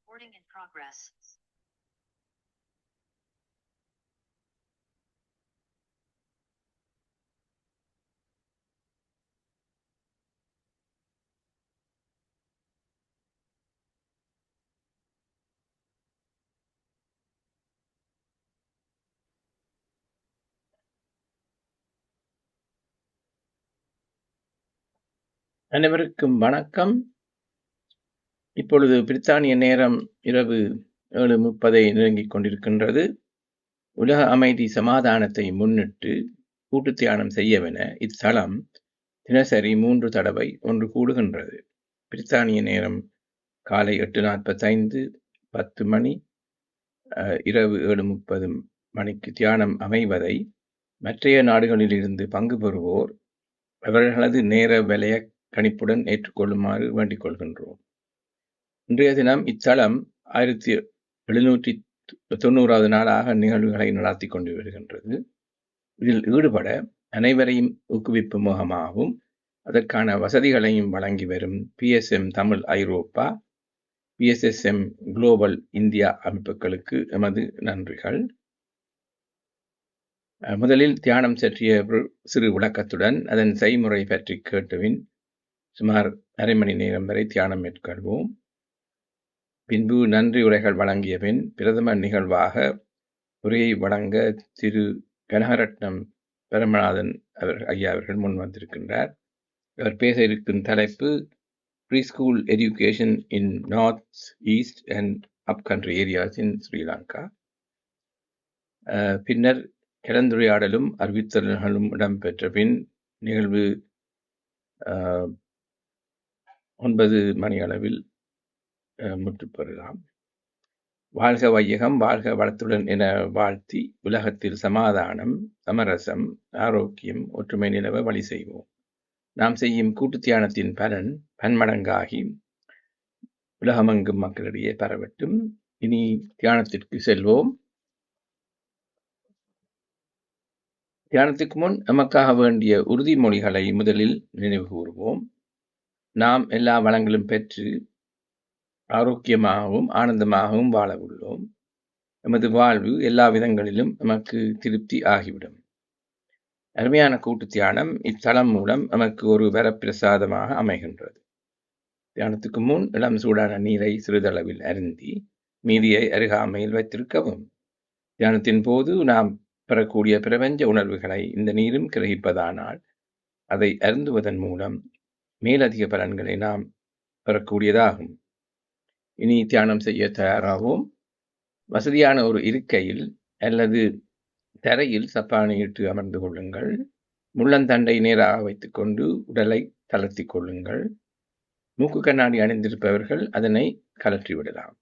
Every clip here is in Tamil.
Recording in progress. அனைவருக்கும் வணக்கம். இப்பொழுது பிரித்தானிய நேரம் இரவு 7:30 நெருங்கிக் கொண்டிருக்கின்றது. உலக அமைதி சமாதானத்தை முன்னிட்டு கூட்டு தியானம் செய்யவென இத்தலம் தினசரி 3 தடவை ஒன்று கூடுகின்றது. பிரித்தானிய நேரம் காலை 8:45, 10 மணி, இரவு 7:30 மணிக்கு தியானம் அமைவதை மற்றைய நாடுகளிலிருந்து பங்கு பெறுவோர் அவர்களது நேர வலய கணிப்புடன் ஏற்றுக்கொள்ளுமாறு வேண்டிக் கொள்கின்றோம். இன்றைய தினம் இத்தலம் 1790வது நாளாக நிகழ்வுகளை நடத்தி கொண்டு வருகின்றது. இதில் ஈடுபட அனைவரையும் ஊக்குவிப்பு முகமாகவும் அதற்கான வசதிகளையும் வழங்கி வரும் PSM தமிழ் ஐரோப்பா, PSSM குளோபல் இந்தியா அமைப்புகளுக்கு எமது நன்றிகள். முதலில் தியானம் பற்றிய சிறு விளக்கத்துடன் அதன் செய்முறை பற்றி கேட்டுவின் சுமார் அரை மணி நேரம் வரை தியானம் மேற்கொள்வோம். பின்பு நன்றி உரைகள் வழங்கிய பின் பிரதம நிகழ்வாக உரையை வழங்க திரு கனகரட்னம் பரமநாதன் ஐயா அவர்கள் முன் வந்திருக்கின்றார். அவர் பேச இருக்கும் தலைப்பு pre school education in north east and up country areas in Sri Lanka. பின்னர் கலந்துரையாடலும் அறிவித்தல்களும் இடம்பெற்ற பின் நிகழ்வு 9 மணி அளவில் முற்றுப்பெறலாம். வாழ்க வையகம், வாழ்க வளத்துடன் என வாழ்த்தி உலகத்தில் சமாதானம், சமரசம், ஆரோக்கியம், ஒற்றுமை நிலவ வழி செய்வோம். நாம் செய்யும் கூட்டு தியானத்தின் பலன் பன்மடங்காகி உலகமெங்கும் மக்களிடையே பரவட்டும். இனி தியானத்திற்கு செல்வோம். தியானத்துக்கு முன் நமக்காக வேண்டிய உறுதிமொழிகளை முதலில் நினைவு கூறுவோம். நாம் எல்லா வளங்களும் பெற்று ஆரோக்கியமாகவும் ஆனந்தமாகவும் வாழ உள்ளோம். நமது வாழ்வு எல்லா விதங்களிலும் நமக்கு திருப்தி ஆகிவிடும். அருமையான கூட்டு தியானம் இத்தலம் மூலம் நமக்கு ஒரு வரப்பிரசாதமாக அமைகின்றது. தியானத்துக்கு முன் இளம் சூடான நீரை சிறிதளவில் அருந்தி மீதியை அருகாமையில் வைத்திருக்கவும். தியானத்தின் போது நாம் பெறக்கூடிய பிரபஞ்ச உணர்வுகளை இந்த நீரும் கிரகிப்பதானால் அதை அருந்துவதன் மூலம் மேலதிக பலன்களை நாம் பெறக்கூடியதாகும். இனி தியானம் செய்ய தயாராகவும். வசதியான ஒரு இருக்கையில் அல்லது தரையில் சப்பானியிட்டு அமர்ந்து கொள்ளுங்கள். முள்ளந்தண்டை நேராக வைத்துக் கொண்டு உடலை தளர்த்தி கொள்ளுங்கள். மூக்கு கண்ணாடி அணிந்திருப்பவர்கள் அதனை கலற்றிவிடலாம்.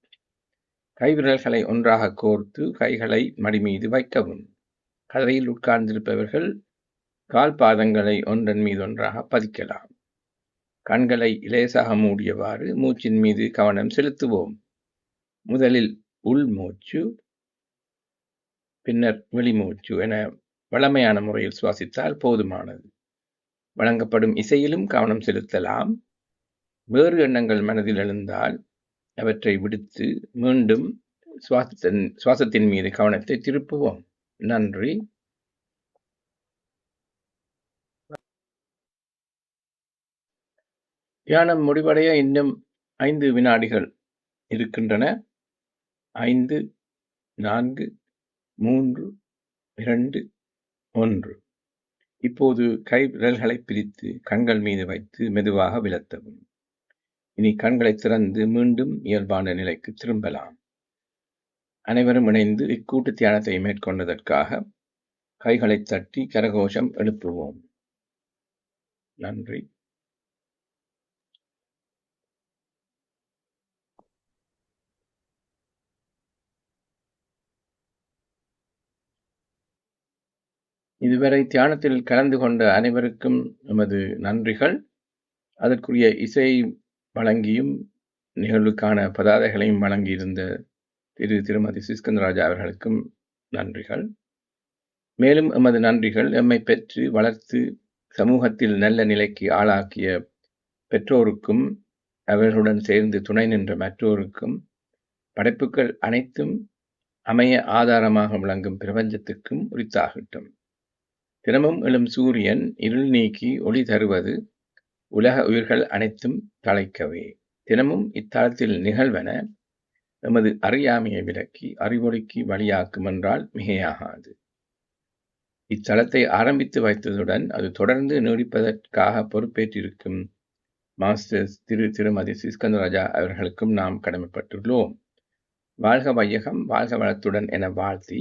கைவிரல்களை ஒன்றாக கோர்த்து கைகளை மடி மீது வைக்கவும். கதரையில் உட்கார்ந்திருப்பவர்கள் கால் பாதங்களை ஒன்றன் மீது ஒன்றாக பதிக்கலாம். கண்களை இலேசாக மூடியவாறு மூச்சின் மீது கவனம் செலுத்துவோம். முதலில் உள்மூச்சு, பின்னர் வெளிமூச்சு என வழமையான முறையில் சுவாசித்தால் போதுமானது. வழங்கப்படும் இசையிலும் கவனம் செலுத்தலாம். வேறு எண்ணங்கள் மனதில் எழுந்தால் அவற்றை விடுத்து மீண்டும் சுவாசத்தின் மீது கவனத்தை திருப்புவோம். நன்றி. தியானம் முடிவடைய இன்னும் 5 வினாடிகள் இருக்கின்றன. 5, 4, 3, 2, 1. இப்போது கை விரல்களை பிரித்து கண்கள் மீது வைத்து மெதுவாக விலத்தவும். இனி கண்களை திறந்து மீண்டும் இயல்பான நிலைக்கு திரும்பலாம். அனைவரும் இணைந்து இக்கூட்டு தியானத்தை மேற்கொண்டதற்காக கைகளை தட்டி கரகோஷம் எழுப்புவோம். நன்றி. இதுவரை தியானத்தில் கலந்து கொண்ட அனைவருக்கும் எமது நன்றிகள். அதற்குரிய இசை வழங்கியும் நிகழ்வுக்கான பதாதைகளையும் வழங்கியிருந்த திருமதி சிஸ்கந்தராஜா அவர்களுக்கும் நன்றிகள். மேலும் எமது நன்றிகள் எம்மை பெற்று வளர்த்து சமூகத்தில் நல்ல நிலைக்கு ஆளாக்கிய பெற்றோருக்கும் அவர்களுடன் சேர்ந்து துணை நின்ற மற்றோருக்கும் படைப்புகள் அனைத்தும் அமைய ஆதாரமாக விளங்கும் பிரபஞ்சத்துக்கும் உரித்தாகட்டும். தினமும் எழும் சூரியன் இருள் நீக்கி ஒளி தருவது உலக உயிர்கள் அனைத்தும் தழைக்கவே. தினமும் இத்தலத்தில் நிகழ்வன எமது அறியாமையை விலக்கி அறிவொளிக்கு வழியாக்கும் என்றால் மிகையாகாது. இத்தலத்தை ஆரம்பித்து வைத்ததுடன் அது தொடர்ந்து நீடிப்பதற்காக பொறுப்பேற்றிருக்கும் மாஸ்டர்ஸ் திருமதி சிஸ்கந்தராஜா அவர்களுக்கும் நாம் கடமைப்பட்டுள்ளோம். வாழ்க வையகம், வாழ்க வளத்துடன் என வாழ்த்தி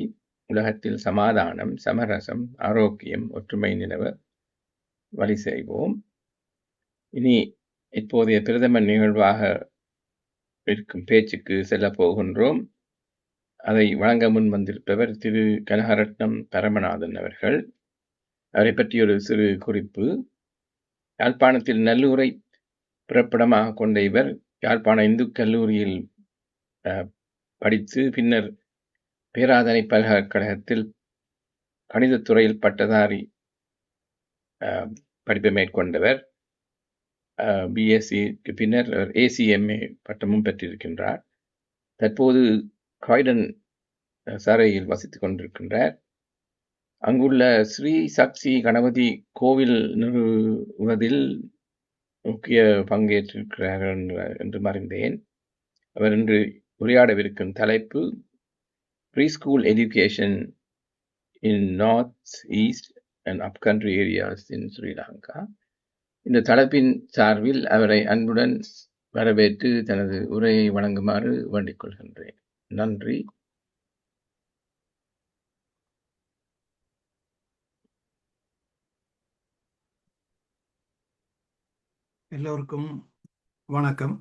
உலகத்தில் சமாதானம், சமரசம், ஆரோக்கியம், ஒற்றுமை நிலவ வழி செய்வோம். இனி இப்போதைய பிரதம நிகழ்வாக இருக்கும் பேச்சுக்கு செல்ல போகின்றோம். அதை வழங்க முன் வந்திருப்பவர் திரு கனகரட்னம் பரமநாதன் அவர்கள். அவரை பற்றி ஒரு சிறு குறிப்பு. யாழ்ப்பாணத்தில் நல்லூரை பிறப்பிடமாக கொண்ட இவர் யாழ்ப்பாண இந்து கல்லூரியில் படித்து பின்னர் பேராதனை பல்கலைக்கழகத்தில் கணிதத்துறையில் பட்டதாரி படிப்பை மேற்கொண்டவர். பிஎஸ்சிக்கு பின்னர் ஏசிஎம்ஏ பட்டமும் பெற்றிருக்கின்றார். தற்போது காய்டன் சாரையில் வசித்துக் கொண்டிருக்கின்றார். அங்குள்ள ஸ்ரீ சக்தி கணபதி கோவில் நிறுவுவதில் முக்கிய பங்கேற்றிருக்கிறார்கள் என்று அறிந்தேன். அவர் இன்று உரையாடவிருக்கும் தலைப்பு pre school education in north east and upcountry areas in Sri Lanka. இந்த தலைப்பின் சார்பில் அவரை அன்புடன் வரவேற்று தனது உரையை வழங்குமாறு வேண்டிக் கொள்கின்றேன். நன்றி. எல்லோருக்கும் வணக்கம்.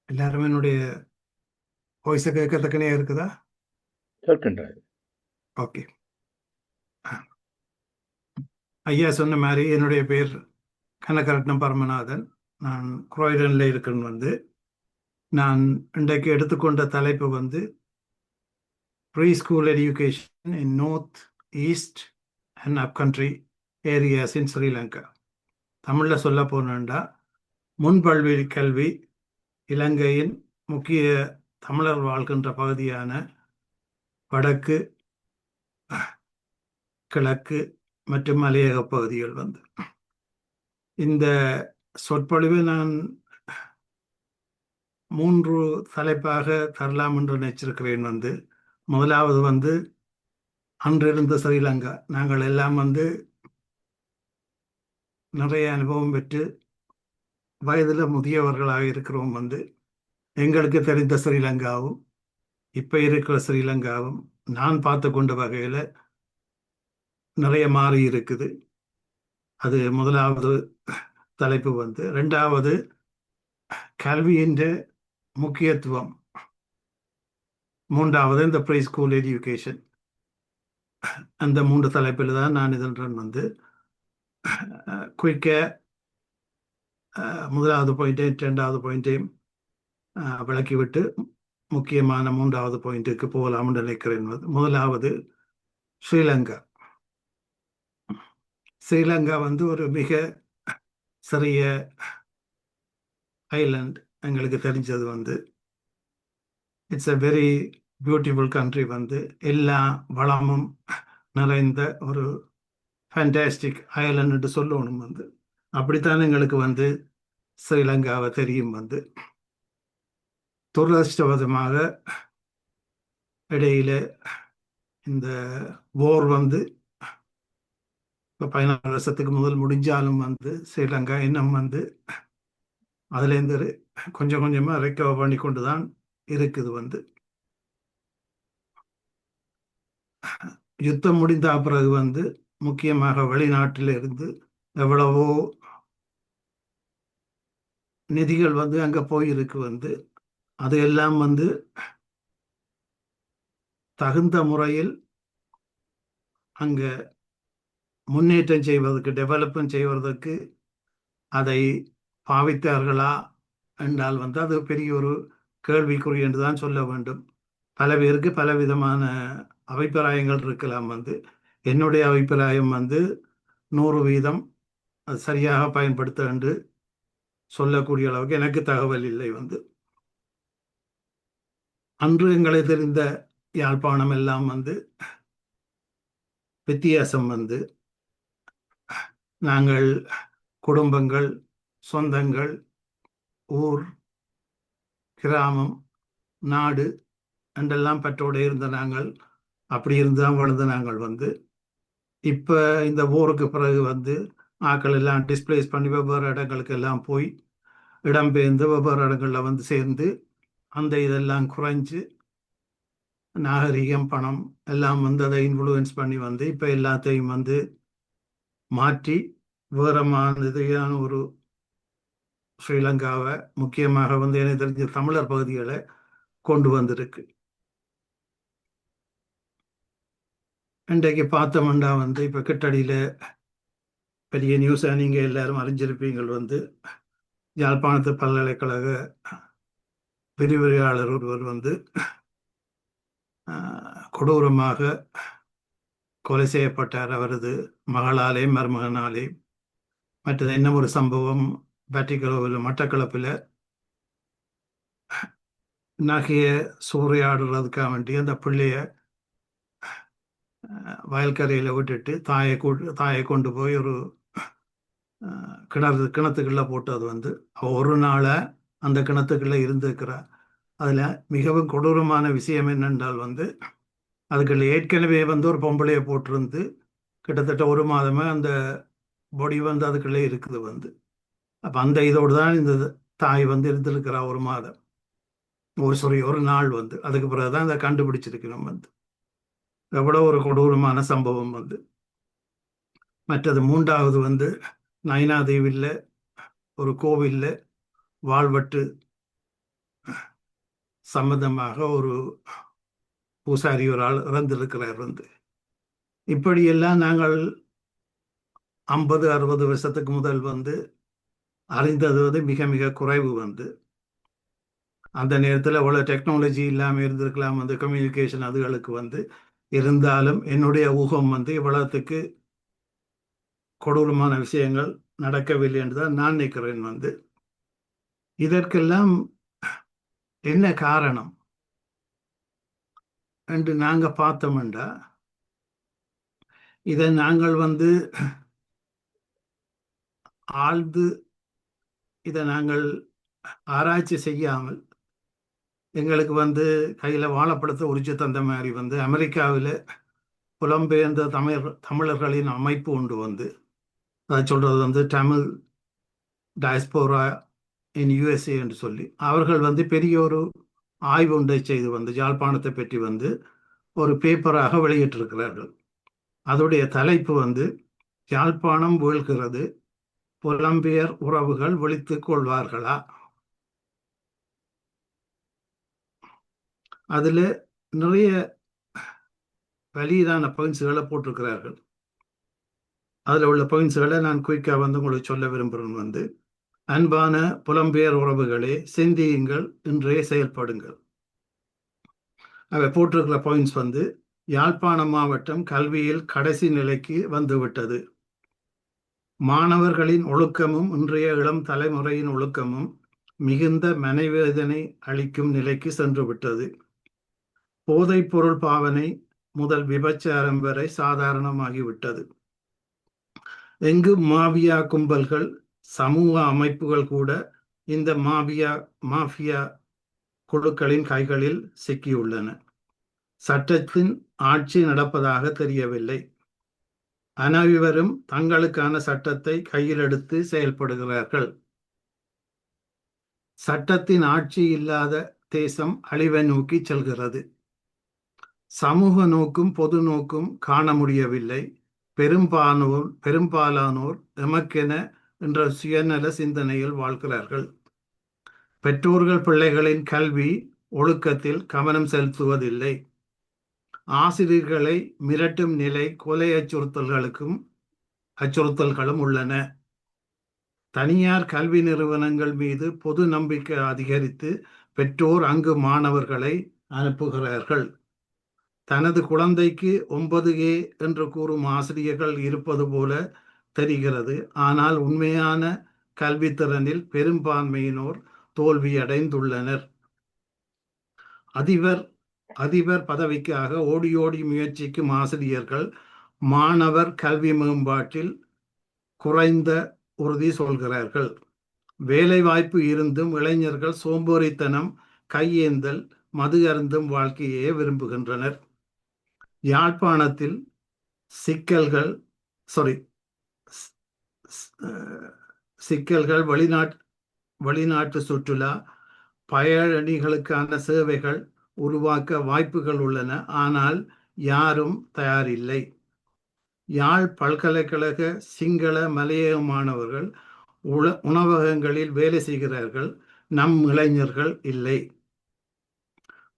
எல்லாருமே என்னுடைய வாய்ஸை கேட்கத்தக்கனே இருக்குதா? கேட்கின்றது. ஓகே. ஐயா சொன்ன மாதிரி என்னுடைய பேர் கனகரட்னம் பரமநாதன். நான் குரோய்டனில் இருக்கிறேன். நான் இன்றைக்கு எடுத்துக்கொண்ட தலைப்பு pre school education in north east and up country areas in Sri Lanka. தமிழில் சொல்ல போனேன்டா, முன்பல்வி கல்வி இலங்கையின் முக்கிய தமிழர் வாழ்கின்ற பகுதியான வடக்கு, கிழக்கு மற்றும் மலையக பகுதிகள். இந்த சொற்பொழிவை நான் 3 தலைப்பாக தரலாம் என்று நினைச்சிருக்கிறேன். முதலாவது அன்றிருந்த ஸ்ரீலங்கா. நாங்கள் எல்லாம் நிறைய அனுபவம் பெற்று வயதில் முதியவர்களாக இருக்கிறோம். எங்களுக்கு தெரிந்த ஸ்ரீலங்காவும் இப்போ இருக்கிற ஸ்ரீலங்காவும் நான் பார்த்து கொண்ட வகையில் நிறைய மாறி இருக்குது. அது முதலாவது தலைப்பு. ரெண்டாவது கல்வியின் முக்கியத்துவம். மூன்றாவது இந்த ப்ரீ ஸ்கூல் எஜுகேஷன். அந்த 3 தலைப்பில் தான் நான் இதன் குயிக்க முதலாவது பாயிண்டையும் 2வது பாயிண்டையும் விளக்கிவிட்டு முக்கியமான 3வது பாயிண்ட்டுக்கு போகலாம்னு நினைக்கிறேன். முதலாவது ஸ்ரீலங்கா. ஸ்ரீலங்கா ஒரு மிக சிறிய ஐலண்ட். எங்களுக்கு தெரிஞ்சது it's a very beautiful country. எல்லா வளமும் நிறைந்த ஒரு ஃபேண்டாஸ்டிக் ஐலண்ட் சொல்லணும். அப்படித்தான் எங்களுக்கு ஸ்ரீலங்காவை தெரியும். துரதிருஷ்டவசமாக இடையில இந்த போர் இப்போ 14 வருஷத்துக்கு முதல் முடிஞ்சாலும் ஸ்ரீலங்கா இன்னும் அதுலேருந்து கொஞ்சம் கொஞ்சமாக ரெக்கவர் பண்ணி கொண்டு தான் இருக்குது. யுத்தம் முடிந்த பிறகு முக்கியமாக வெளிநாட்டில் இருந்து எவ்வளவோ நிதிகள் அங்கே போயிருக்கு. அது எல்லாம் தகுந்த முறையில் அங்கே முன்னேற்றம் செய்வதற்கு, டெவலப்மெண்ட் செய்வதற்கு அதை பாவித்தார்களா என்றால் அது பெரிய ஒரு கேள்விக்குறி என்று தான் சொல்ல வேண்டும். பல பேருக்கு பல விதமான அபிப்பிராயங்கள் இருக்கலாம். என்னுடைய அபிப்பிராயம் 100% அது சரியாக பயன்படுத்த என்று சொல்லக்கூடிய அளவுக்கு எனக்கு தகவல் இல்லை. அன்று எங்களை தெரிந்த யாழ்ப்பாணம் எல்லாம் வந்து வித்தியாசம் வந்து நாங்கள் குடும்பங்கள், சொந்தங்கள், ஊர், கிராமம், நாடு என்றெல்லாம் பற்றோடு இருந்த நாங்கள் அப்படி இருந்துதான் வளர்ந்த நாங்கள் வந்து இப்போ இந்த போருக்கு பிறகு வந்து ஆக்கள் எல்லாம் டிஸ்பிளேஸ் பண்ணி வெவ்வேறு இடங்களுக்கு எல்லாம் போய் இடம்பெயர்ந்து வெவ்வேறு இடங்களில் வந்து சேர்ந்து அந்த இதெல்லாம் குறைஞ்சு நாகரிகம், பணம் எல்லாம் வந்து அதை இன்ஃப்ளூயன்ஸ் பண்ணி வந்து இப்போ எல்லாத்தையும் வந்து மாற்றி வேற மாதிரியான ஒரு ஸ்ரீலங்காவை முக்கியமாக வந்து எனக்கு தெரிஞ்ச தமிழர் பகுதிகளை கொண்டு வந்திருக்கு. இன்றைக்கு பார்த்தோம்னா வந்து இப்போ கிட்டடியில் பெரிய நியூஸை நீங்கள் எல்லாரும் அறிஞ்சிருப்பீங்கள் வந்து யாழ்ப்பாணத்து பல்கலைக்கழக விரிவுரையாளர் ஒருவர் வந்து கொடூரமாக கொலை செய்யப்பட்டார் அவரது மகளாலே, மருமகனாலே. மற்றது இன்னும் ஒரு சம்பவம் பேட்டிக்கலோவில், மட்டக்களப்பில் நகையை சூறையாடுறதுக்காக வேண்டி அந்த பிள்ளைய வயல்கரையில் விட்டுட்டு தாயை கொண்டு போய் ஒரு கிணத்துக்குள்ள போட்டு அது வந்து ஒரு நாளை அந்த கிணத்துக்குள்ள இருந்திருக்கிறார். அதில் மிகவும் கொடூரமான விஷயம் என்னென்றால் வந்து அதுக்குள்ள ஏற்கனவே வந்து ஒரு பொம்பளையை போட்டிருந்து கிட்டத்தட்ட ஒரு மாதமே அந்த பொடி வந்து அதுக்குள்ளே இருக்குது வந்து. அப்போ அந்த இதோடு தான் இந்த தாய் வந்து இருந்திருக்கிறா ஒரு மாதம், ஒரு நாள் வந்து. அதுக்கு பிறகுதான் அதை கண்டுபிடிச்சிருக்கணும் வந்து. எவ்வளோ ஒரு கொடூரமான சம்பவம் வந்து. மற்றது மூன்றாவது வந்து நயினாதேவியில் ஒரு கோவிலில் வாழ்வெட்டு சம்பந்தமாக ஒரு பூசாரி ஒரு ஆள் இறந்திருக்கிறார் வந்து. இப்படியெல்லாம் நாங்கள் 50-60 வருஷத்துக்கு முதல் வந்து அறிந்தது வந்து மிக மிக குறைவு வந்து. அந்த நேரத்தில் அவ்வளோ டெக்னாலஜி இல்லாமல் இருந்திருக்கலாம் வந்து, கம்யூனிகேஷன் அதுகளுக்கு வந்து. இருந்தாலும் என்னுடைய ஊகம் வந்து இவ்வளவுக்கு கொடூரமான விஷயங்கள் நடக்கவில்லை என்று தான் நான் நினைக்கிறேன் வந்து. இதற்கெல்லாம் என்ன காரணம் என்று நாங்கள் பார்த்தோம்டா, இதை நாங்கள் வந்து ஆழ்ந்து இதை நாங்கள் ஆராய்ச்சி செய்யாமல் எங்களுக்கு வந்து கையில் வாழைப்பழத்தை உரிச்சு தந்த மாதிரி வந்து அமெரிக்காவில் புலம்பெயர்ந்த தமிழர்களின் அமைப்பு உண்டு வந்து. அதை சொல்றது வந்து தமிழ் டயஸ்போரா இன் யுஎஸ்ஏ என்று சொல்லி அவர்கள் வந்து பெரிய ஒரு ஆய்வு ஒன்றை செய்து வந்து யாழ்ப்பாணத்தை பற்றி வந்து ஒரு பேப்பராக வெளியிட்டிருக்கிறார்கள். அதோடைய தலைப்பு வந்து யாழ்ப்பாணம் வீழ்கிறது, புலம்பெயர் உறவுகள் விழித்துக் கொள்வார்களா. அதுல நிறைய வலிதான பாயிண்ட்ஸ்களை போட்டிருக்கிறார்கள். அதில் உள்ள பாயிண்ட்ஸ்களை நான் குயிக்காக வந்து உங்களுக்கு சொல்ல விரும்புகிறேன் வந்து. அன்பான புலம்பெயர் உறவுகளே, சிந்தியுங்கள், இன்றே செயல்படுங்கள். அவை போட்டிருக்கிற பாயிண்ட்ஸ் வந்து யாழ்ப்பாணம் மாவட்டம் கல்வியில் கடைசி நிலைக்கு வந்துவிட்டது. மாணவர்களின் ஒழுக்கமும் இன்றைய இளம் தலைமுறையின் ஒழுக்கமும் மிகுந்த மனவேதனை அளிக்கும் நிலைக்கு சென்று விட்டது. போதைப் பொருள் பாவனை முதல் விபச்சாரம் வரை சாதாரணமாகிவிட்டது. எங்கு மாபியா கும்பல்கள், சமூக அமைப்புகள் கூட இந்த மாஃபியா குழுக்களின் கைகளில் சிக்கியுள்ளன. சட்டத்தின் ஆட்சி நடப்பதாக தெரியவில்லை. அனைவரும் தங்களுக்கான சட்டத்தை கையில் எடுத்து செயல்படுகிறார்கள். சட்டத்தின் ஆட்சி இல்லாத தேசம் அழிவை நோக்கி செல்கிறது. சமூக நோக்கும் பொது நோக்கும் காண முடியவில்லை. பெரும்பாலானோர் எமக்கென என்ற சுயநல சிந்தனையில் வாழ்கிறார்கள். பெற்றோர்கள் பிள்ளைகளின் கல்வி ஒழுக்கத்தில் கவனம் செலுத்துவதில்லை. ஆசிரியர்களை மிரட்டும் நிலை, கொலை அச்சுறுத்தல்களும் உள்ளன. தனியார் கல்வி நிறுவனங்கள் மீது பொது நம்பிக்கை அதிகரித்து பெற்றோர் அங்கு மாணவர்களை அனுப்புகிறார்கள். தனது குழந்தைக்கு 9A என்று கூறும் ஆசிரியர்கள் இருப்பது போல தெரிகிறது. ஆனால் உண்மையான கல்வித்திறனில் பெரும்பான்மையினோர் தோல்வியடைந்துள்ளனர். அதிபர் அதிபர் பதவிக்காக ஓடி ஓடி முயற்சிக்கும் ஆசிரியர்கள் மாணவர் கல்வி மேம்பாட்டில் குறைந்த உறுதி சொல்கிறார்கள். வேலை வாய்ப்பு இருந்தும் இளைஞர்கள் சோம்பேறித்தனம், கையேந்தல், மது அருந்தும் வாழ்க்கையே விரும்புகின்றனர். யாழ்ப்பாணத்தில் சிக்கல்கள் சிக்கல்கள் வெளிநாட்டு சுற்றுலா பயணிகளுக்கான சேவைகள் உருவாக்க வாய்ப்புகள் உள்ளன, ஆனால் யாரும் தயாரில்லை. யாழ் பல்கலைக்கழக சிங்கள மலையக மாணவர்கள் உணவகங்களில் வேலை செய்கிறார்கள், நம் இளைஞர்கள் இல்லை.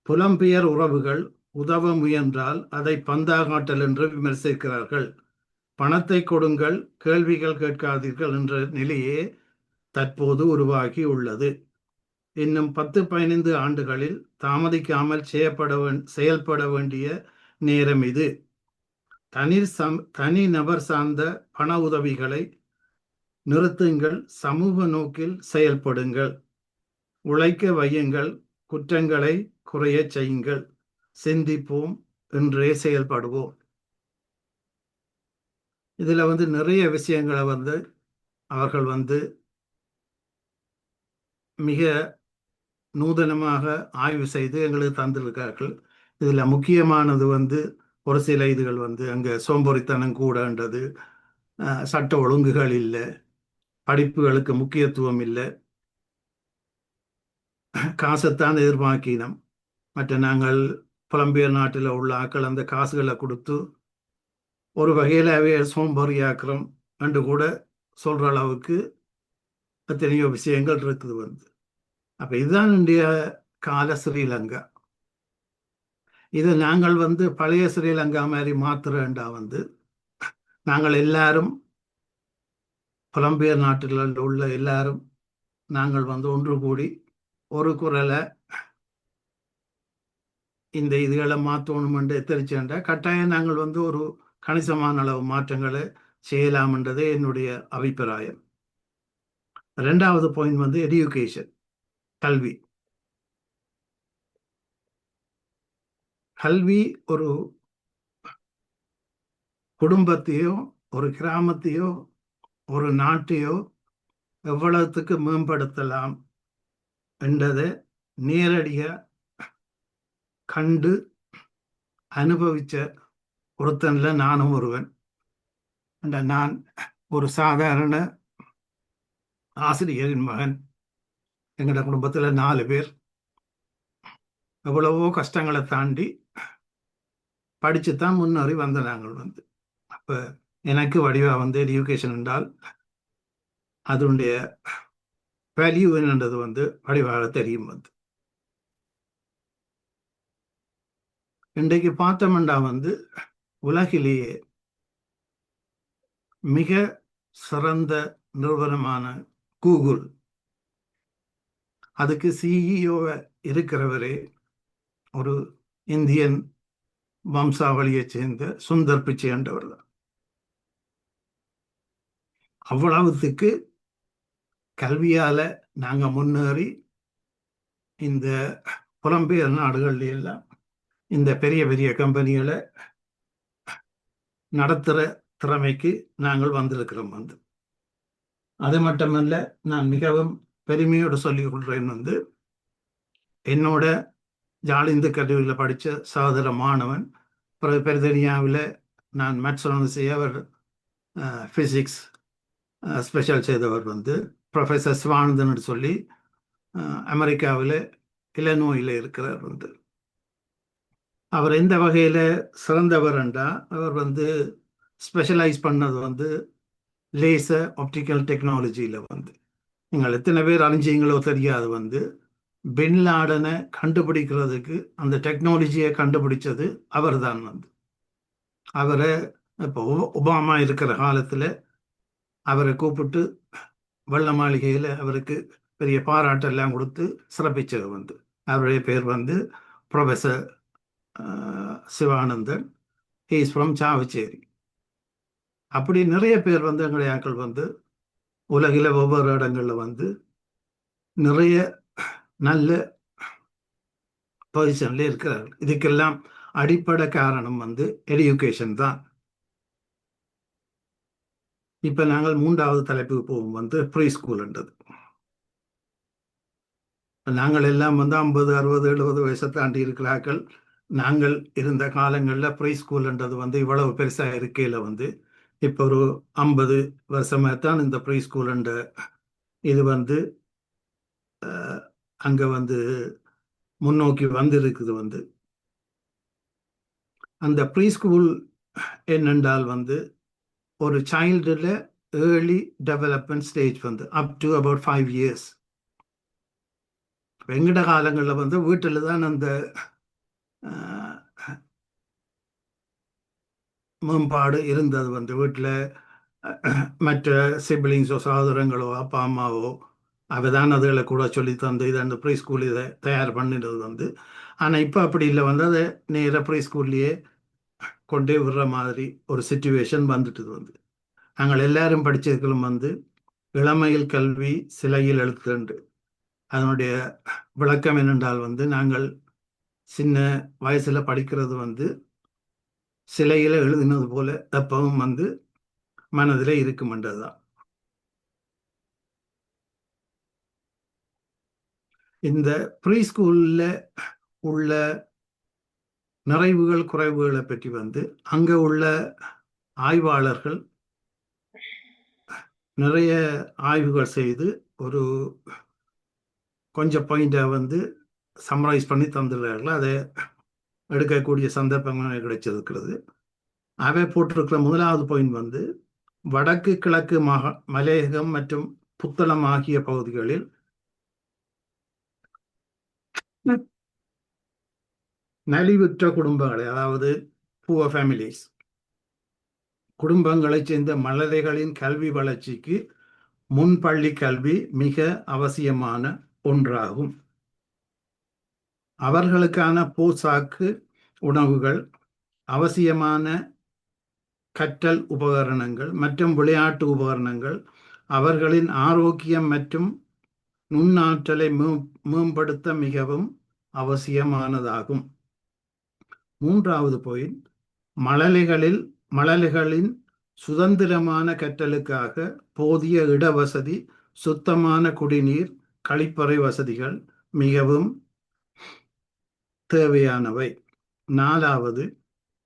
புலம்பெயர் உறவுகள் உதவ முயன்றால் அதை பந்தாகாட்டல் என்று விமர்சிக்கிறார்கள். பணத்தை கொடுங்கள், கேள்விகள் கேட்காதீர்கள் என்ற நிலையே தற்போது உருவாகி உள்ளது. இன்னும் 10-15 ஆண்டுகளில் தாமதிக்காமல் செயல்பட வேண்டிய நேரம் இது. தனி நபர் சார்ந்த பண உதவிகளை நிறுத்துங்கள், சமூக நோக்கில் செயல்படுங்கள், உழைக்க வையுங்கள், குற்றங்களை குறைய செய்யுங்கள், சிந்திப்போம், என்றே செயல்படுவோம். இதுல நிறைய விஷயங்களை அவர்கள் மிக நூதனமாக ஆய்வு செய்து எங்களுக்கு தந்திருக்கார்கள். இதுல முக்கியமானது ஒரு சில இதுகள் அங்க சோம்பேறித்தனம் கூடன்றது, சட்ட ஒழுங்குகள் இல்லை, படிப்புகளுக்கு முக்கியத்துவம் இல்லை, காசைத்தான் எதிர்பார்க்கினோம். மற்ற நாங்கள் புலம்பெயர் நாட்டில் உள்ள ஆக்கள் அந்த காசுகளை கொடுத்து ஒரு வகையில் அவைய சோம்பேறியாக்குறோம் என்று கூட சொல்ற அளவுக்கு எத்தனையோ விஷயங்கள் இருக்குது. அப்ப இதுதான் இந்திய கால ஸ்ரீலங்கா. இது நாங்கள் பழைய ஸ்ரீலங்கா மாதிரி மாத்திரண்டா நாங்கள் எல்லாரும் புலம்பெயர் நாட்டில் உள்ள எல்லாரும் நாங்கள் ஒன்று கூடி ஒரு குரலை இந்த இதுகளை மாற்றணும் என்று எத்தரிச்சேன்டா கட்டாயம் நாங்கள் ஒரு கணிசமான அளவு மாற்றங்களை செய்யலாம் என்றதே என்னுடைய அபிப்பிராயம். 2வது பாயிண்ட் எஜுகேஷன், கல்வி. கல்வி ஒரு குடும்பத்தையோ ஒரு கிராமத்தையோ ஒரு நாட்டையோ எவ்வளவுக்கு மேம்படுத்தலாம் என்றதை நேரடியாக கண்டு அனுபவிச்ச ஒருத்தன்ல நானும் ஒருவன். நான் ஒரு சாதாரண ஆசிரியரின் மகன். எங்களோட குடும்பத்துல 4 பேர். எவ்வளவோ கஷ்டங்களை தாண்டி படிச்சுத்தான் முன்னேறி வந்த நாங்கள் அப்ப எனக்கு வடிவா எஜுகேஷன் என்றால் அதனுடைய வேல்யூ என்னன்றது வடிவாக தெரியும். இன்றைக்கு பார்த்தோம்னா உலகிலேயே மிக சிறந்த நிறுவனமான கூகுள், அதுக்கு சிஇஓ இருக்கிறவரே ஒரு இந்தியன் வம்சாவளியை சேர்ந்த சுந்தர் பிச்சை என்றவர் தான். அவ்வளவுக்கு கல்வியால நாங்க முன்னேறி இந்த புலம்பெயர் நாடுகள்ல எல்லாம் இந்த பெரிய பெரிய கம்பெனிகளை நடத்துற திறமைக்கு நாங்கள் வந்திருக்கிறோம். அது மட்டுமல்ல, நான் மிகவும் பெருமையோடு சொல்லிக் கொள்றேன் என்னோட ஜாழ் இந்து கல்லூரியில் படித்த சகோதர மாணவன் பெருதனியாவில் நான் மேத்ஸ் செய்ய, அவர் ஃபிசிக்ஸ் ஸ்பெஷல் செய்தவர் ப்ரொஃபஸர் சிவானந்தன் சொல்லி அமெரிக்காவில் இலனோயில் இருக்கிறார். அவர் எந்த வகையில் சிறந்தவர் என்றால், அவர் ஸ்பெஷலைஸ் பண்ணது லேசர் ஆப்டிக்கல் டெக்னாலஜியில் நீங்கள் எத்தனை பேர் அறிஞ்சீங்களோ தெரியாது, பின் லாடனை கண்டுபிடிக்கிறதுக்கு அந்த டெக்னாலஜியை கண்டுபிடிச்சது அவர் தான். அவரை இப்போ ஒபாமா இருக்கிற காலத்தில் அவரை கூப்பிட்டு வெள்ள மாளிகையில் அவருக்கு பெரிய பாராட்டெல்லாம் கொடுத்து சிறப்பிச்சது. அவருடைய பேர் professor Sivanandan. He is from Chavakachcheri. அப்படி நிறைய பேர் எங்களுடைய ஆட்கள் உலகில் ஒவ்வொரு இடங்களில் நிறைய நல்ல பொசிஷன்ல இருக்கிறார்கள். இதுக்கெல்லாம் அடிப்படை காரணம் வந்து எஜுகேஷன் தான். இப்ப நாங்கள் 3வது தலைப்புக்கு போவோம், வந்து ப்ரீ ஸ்கூல்ன்றது. நாங்கள் எல்லாம் வந்து 50, 60, 70 வயசை தாண்டி இருக்கிறார்கள். நாங்கள் இருந்த காலங்களில் ப்ரீ ஸ்கூல்ன்றது வந்து இவ்வளவு பெருசா இருக்கையில வந்து இப்போ ஒரு 50 வருஷமா தான் இந்த ப்ரீ ஸ்கூல்ன்ற இது வந்து அங்க வந்து முன்னோக்கி வந்திருக்குது. வந்து அந்த ப்ரீ ஸ்கூல் என்னென்றால் வந்து ஒரு சைல்டுல ஏர்லி டெவலப்மெண்ட் ஸ்டேஜ் வந்து அப் டு அபவுட் 5 years. எங்கட காலங்களில் வந்து வீட்டில் தான் அந்த மேம்பாடு இருந்தது. வந்து வீட்டில் மற்ற சிப்ளிங்ஸோ சகோதரங்களோ அப்பா அம்மாவோ அவதான் அதுகளை கூட சொல்லி தந்து இதை அந்த ப்ரீ ஸ்கூல் இதை தயார் பண்ணிடுறது வந்து. ஆனால் இப்போ அப்படி இல்லை, வந்து அதை நேராக ப்ரீ ஸ்கூல்லையே கொண்டே விடுற மாதிரி ஒரு சிச்சுவேஷன் வந்துட்டுது. வந்து நாங்கள் எல்லாரும் படிச்சிருக்கிறோம் வந்து இளமையில் கல்வி சிலையில் எழுத்துண்டு. அதனுடைய விளக்கம் என்னென்றால் வந்து நாங்கள் சின்ன வயசுல படிக்கிறது வந்து சிலையில எழுதினது போல எப்பவும் வந்து மனதில் இருக்குமென்றதுதான். இந்த ப்ரீ ஸ்கூல்ல உள்ள நிறைவுகள் குறைவுகளை பற்றி வந்து அங்க உள்ள ஆய்வாளர்கள் நிறைய ஆய்வுகள் செய்து ஒரு கொஞ்சம் பாயிண்டை வந்து சம்மரைஸ் பண்ணி தந்துடுறார்கள். அதை எடுக்கக்கூடிய சந்தர்ப்பங்கள் கிடைச்சிருக்கிறது. அவை போட்டிருக்கிற 1வது பாயிண்ட் வந்து வடக்கு கிழக்கு மலையகம் மற்றும் புத்தளம் ஆகிய பகுதிகளில் நலிவுற்ற குடும்பங்களை, அதாவது புவர் ஃபேமிலிஸ் குடும்பங்களைச் சேர்ந்த மழலைகளின் கல்வி வளர்ச்சிக்கு முன்பள்ளி கல்வி மிக அவசியமான ஒன்றாகும். அவர்களுக்கான போசாக்கு, உணவுகள், அவசியமான கற்றல் உபகரணங்கள் மற்றும் விளையாட்டு உபகரணங்கள் அவர்களின் ஆரோக்கியம் மற்றும் நுண்ணாற்றலை மேம்படுத்த மிகவும் அவசியமானதாகும். 3வது பாயிண்ட், மழலைகளின் சுதந்திரமான கற்றலுக்காக போதிய இடவசதி, சுத்தமான குடிநீர், கழிப்பறை வசதிகள் மிகவும் தேவையானவை. 4வது,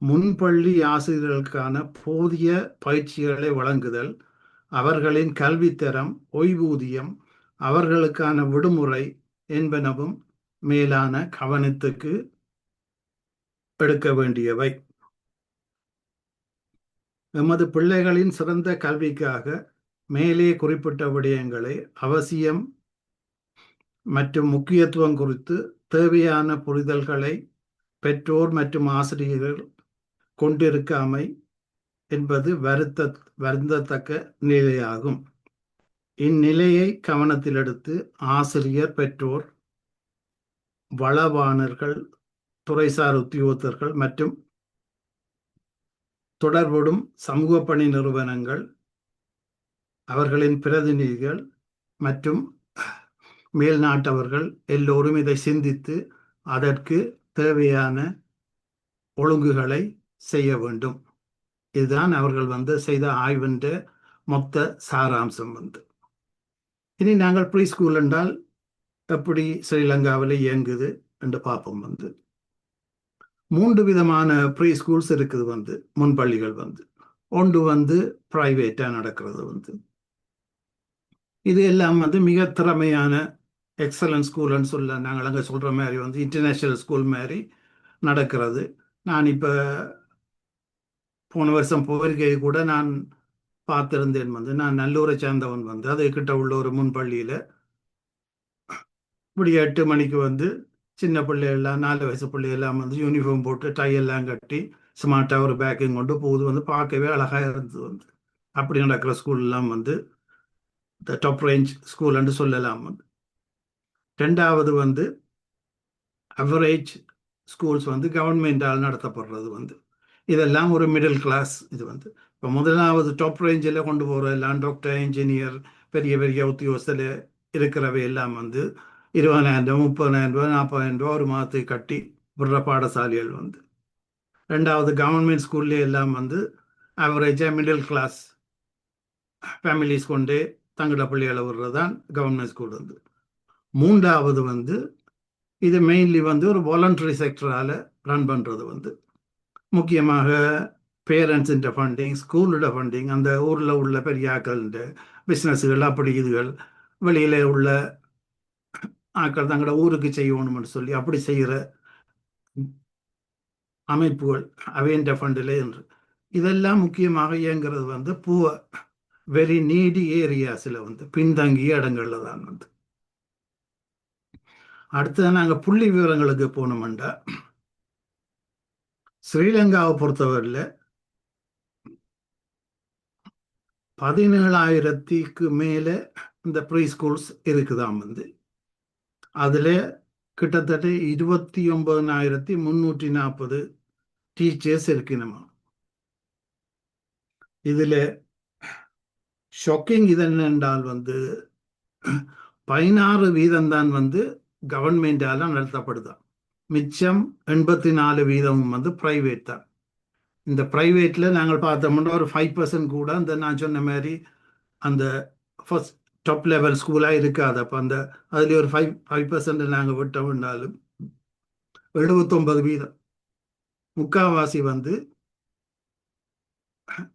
முன்பள்ளி ஆசிரியர்களுக்கான போதிய பயிற்சிகளை வழங்குதல், அவர்களின் கல்வித்தரம், ஓய்வூதியம், அவர்களுக்கான விடுமுறை என்பனவும் மேலான கவனத்துக்கு எடுக்க வேண்டியவை. எமது பிள்ளைகளின் சிறந்த கல்விக்காக மேலே குறிப்பிட்ட விடயங்களை அவசியம் மற்றும் முக்கியத்துவம் குறித்து தேவையான புரிதல்களை பெற்றோர் மற்றும் ஆசிரியர்கள் கொண்டிருக்காமை என்பது வருந்தத்தக்க நிலையாகும். இந்நிலையை கவனத்தில் எடுத்து ஆசிரியர், பெற்றோர், வளவாணர்கள், துறைசார் உத்தியோகத்தர்கள் மற்றும் தொடர்புடும் சமூக பணி நிறுவனங்கள், அவர்களின் பிரதிநிதிகள் மற்றும் மேல்நாட்டவர்கள் எல்லோரும் இதை சிந்தித்து அதற்கு தேவையான ஒழுங்குகளை செய்ய வேண்டும். இதுதான் அவர்கள் வந்து செய்த ஆய்வின் மொத்த சாராம்சம். வந்து இனி நாங்கள் ப்ரீ ஸ்கூல் என்றால் எப்படி ஸ்ரீலங்காவில் இயங்குது என்று பார்ப்போம். வந்து 3 விதமான ப்ரீ ஸ்கூல்ஸ் இருக்குது. வந்து முன்பள்ளிகள் வந்து ஒன்று வந்து பிரைவேட்டா நடக்கிறது. வந்து இது எல்லாம் வந்து மிக திறமையான எக்ஸலன்ட் ஸ்கூல்னு சொல்ல நாங்கள் அங்கே சொல்ற மாதிரி வந்து இன்டர்நேஷனல் ஸ்கூல் மாதிரி நடக்கிறது. நான் இப்போ போன வருஷம் போயிருக்கை கூட நான் பார்த்திருந்தேன். வந்து நான் நல்லூரை சேர்ந்தவன். வந்து அது கிட்ட உள்ள ஒரு முன்பள்ளியில இப்படி 8 மணிக்கு வந்து சின்ன பிள்ளைகள்லாம் 4 வயசு பிள்ளைகள்லாம் வந்து யூனிஃபார்ம் போட்டு டை எல்லாம் கட்டி ஸ்மார்ட்டாக ஒரு பேக்கிங் கொண்டு போகுது. வந்து பார்க்கவே அழகாக இருந்தது. வந்து அப்படி நடக்கிற ஸ்கூல்லாம் வந்து த டாப் ரேஞ்ச் ஸ்கூல் என்று சொல்லலாம். வந்து 2வது வந்து அவரேஜ் ஸ்கூல்ஸ் வந்து கவர்மெண்டால் நடத்தப்படுறது. வந்து இதெல்லாம் ஒரு மிடில் கிளாஸ். இது வந்து இப்போ 1வது டாப் ரேஞ்சில் கொண்டு போகிற எல்லாம் டாக்டர், இன்ஜினியர், பெரிய பெரிய உத்தியோகத்தில் இருக்கிறவை எல்லாம் வந்து 20,000 30,000 40,000 ஒரு மாதத்துக்கு கட்டி விடுற பாடசாலைகள் வந்து. ரெண்டாவது கவர்மெண்ட் ஸ்கூல்லே எல்லாம் வந்து ஆவரேஜாக மிடில் கிளாஸ் ஃபேமிலிஸ் கொண்டு தங்களோட பிள்ளைகளை விடுறது தான் கவர்மெண்ட் ஸ்கூல் வந்து. மூன்றாவது வந்து இது மெயின்லி வந்து ஒரு வாலண்டரி செக்டரால் ரன் பண்ணுறது வந்து முக்கியமாக பேரண்ட்ஸுன்ற ஃபண்டிங், ஸ்கூலோட ஃபண்டிங், அந்த ஊரில் உள்ள பெரிய ஆக்கள பிஸ்னஸ்கள் அப்படி இதுகள் வெளியில் உள்ள ஆக்கள் தங்களோட ஊருக்கு செய்யணும்னு சொல்லி அப்படி செய்கிற அமைப்புகள் அவைன்ற ஃபண்டில் என்று இதெல்லாம் முக்கியமாக இயங்குறது வந்து வெரி நீடி ஏரியாஸில் வந்து பின்தங்கிய இடங்கள்ல தான் வந்து. அடுத்தது நாங்கள் புள்ளி விவரங்களுக்கு போனோம்டா ஸ்ரீலங்காவை பொறுத்தவரையில் 17,000க்கு மேலே இந்த ப்ரீ ஸ்கூல்ஸ் இருக்குதாம் வந்து. அதில் கிட்டத்தட்ட 29,340 டீச்சர்ஸ் இருக்கணுமா. இதில் ஷாக்கிங் இது என்னென்றால் வந்து 16% தான் வந்து கவர்மெண்டால நடத்தப்படுதான். மிச்சம் 84% வந்து பிரைவேட் தான். இந்த பிரைவேட்டில் நாங்கள் பார்த்தோம்னா ஒரு 5% கூட அந்த நான் சொன்ன மாதிரி அந்த ஃபர்ஸ்ட் டாப் லெவல் ஸ்கூலாக இருக்காது. அப்போ அந்த அதில் ஒரு 5% நாங்கள் விட்டோம்னாலும் 79%, முக்கால்வாசி வந்து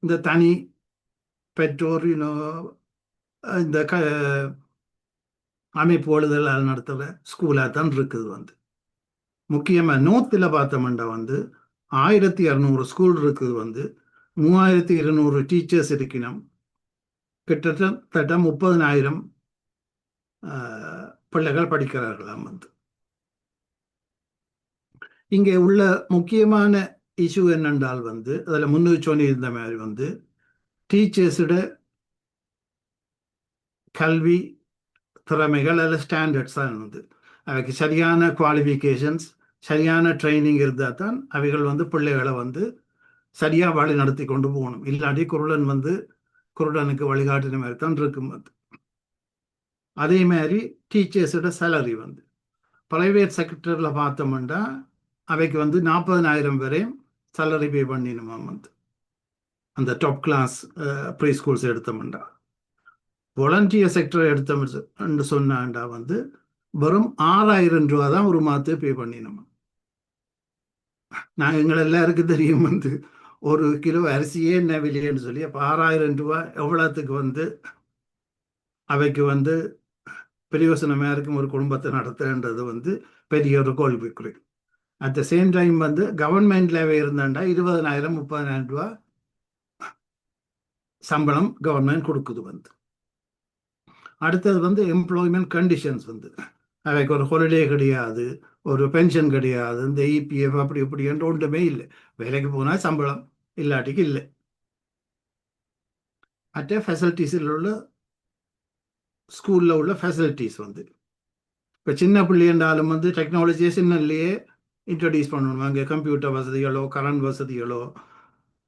இந்த தனி பெற்றோர் இந்த அமைப்புகளுதல் நடத்துகிற ஸ்கூலாக தான் இருக்குது வந்து. முக்கியமாக நோர்த்தில் பார்த்தோம்னா வந்து 1,200 ஸ்கூல் இருக்குது வந்து 3,200 டீச்சர்ஸ் இருக்கணும். கிட்டத்தட்ட 30,000 பிள்ளைகள் படிக்கிறார்களாம் வந்து. இங்கே உள்ள முக்கியமான இஷ்யூ என்னென்றால் வந்து அதில் முன்னுக்கு சொல்லியிருந்த மாதிரி வந்து டீச்சர்ஸோட கல்வி திறமைகள் அதில் ஸ்டாண்டர்ட்ஸ் தான் வந்து அவைக்கு சரியான குவாலிஃபிகேஷன்ஸ் சரியான ட்ரைனிங் இருந்தால் தான் அவைகள் வந்து பிள்ளைகளை வந்து சரியாக வழி நடத்தி கொண்டு போகணும். இல்லாட்டி குருடனுக்கு வழிகாட்டின மாதிரி தான் இருக்கும் அது. அதே மாதிரி டீச்சர்ஸோட சேலரி வந்து ப்ரைவேட் செக்டரில் பார்த்தோம்னா அவைக்கு வந்து 40,000 வரையும் சேலரி பே பண்ணிடணுமா வந்து அந்த டாப் கிளாஸ் ப்ரீ ஸ்கூல்ஸ் எடுத்தோம்னா. வாலண்டியர் செக்டர் எடுத்தோம்னு சொன்னாண்டா வந்து வெறும் 6,000 ரூபா தான் ஒரு மாதத்துக்கு பே பண்ணிடணுமா. நான் எங்களை எல்லாருக்கும் தெரியும் வந்து ஒரு கிலோ அரிசியே என்ன விலைன்னு சொல்லி. அப்போ 6,000 ரூபா எவ்வளோத்துக்கு வந்து அவைக்கு வந்து பிரயோசனமாக இருக்கும் ஒரு குடும்பத்தை நடத்துன்றது வந்து பெரிய ஒரு கேள்விக்குறி. அட் த சேம் டைம் வந்து கவர்மெண்ட்ல இருந்தாண்டா 20,000 30,000 ரூபா சம்பளம் கவர்மெண்ட் கொடுக்குது வந்து. அடுத்தது வந்து எம்ப்ளாய்மெண்ட் கண்டிஷன்ஸ் வந்து அவைக்கு ஒரு ஹாலிடே கிடையாது, ஒரு பென்ஷன் கிடையாது, இந்த இபிஎஃப் அப்படி இப்படி என்று ஒன்றுமே இல்லை. வேலைக்கு போனால் சம்பளம், இல்லாட்டிக்கு இல்லை. மற்ற ஃபெசிலிட்டிஸில் உள்ள ஸ்கூலில் உள்ள ஃபெசிலிட்டிஸ் வந்து இப்போ சின்ன பிள்ளை என்றாலும் வந்து டெக்னாலஜியை சின்னல்லையே இன்ட்ரடியூஸ் பண்ணணும். அங்கே கம்ப்யூட்டர் வசதிகளோ கரண்ட் வசதிகளோ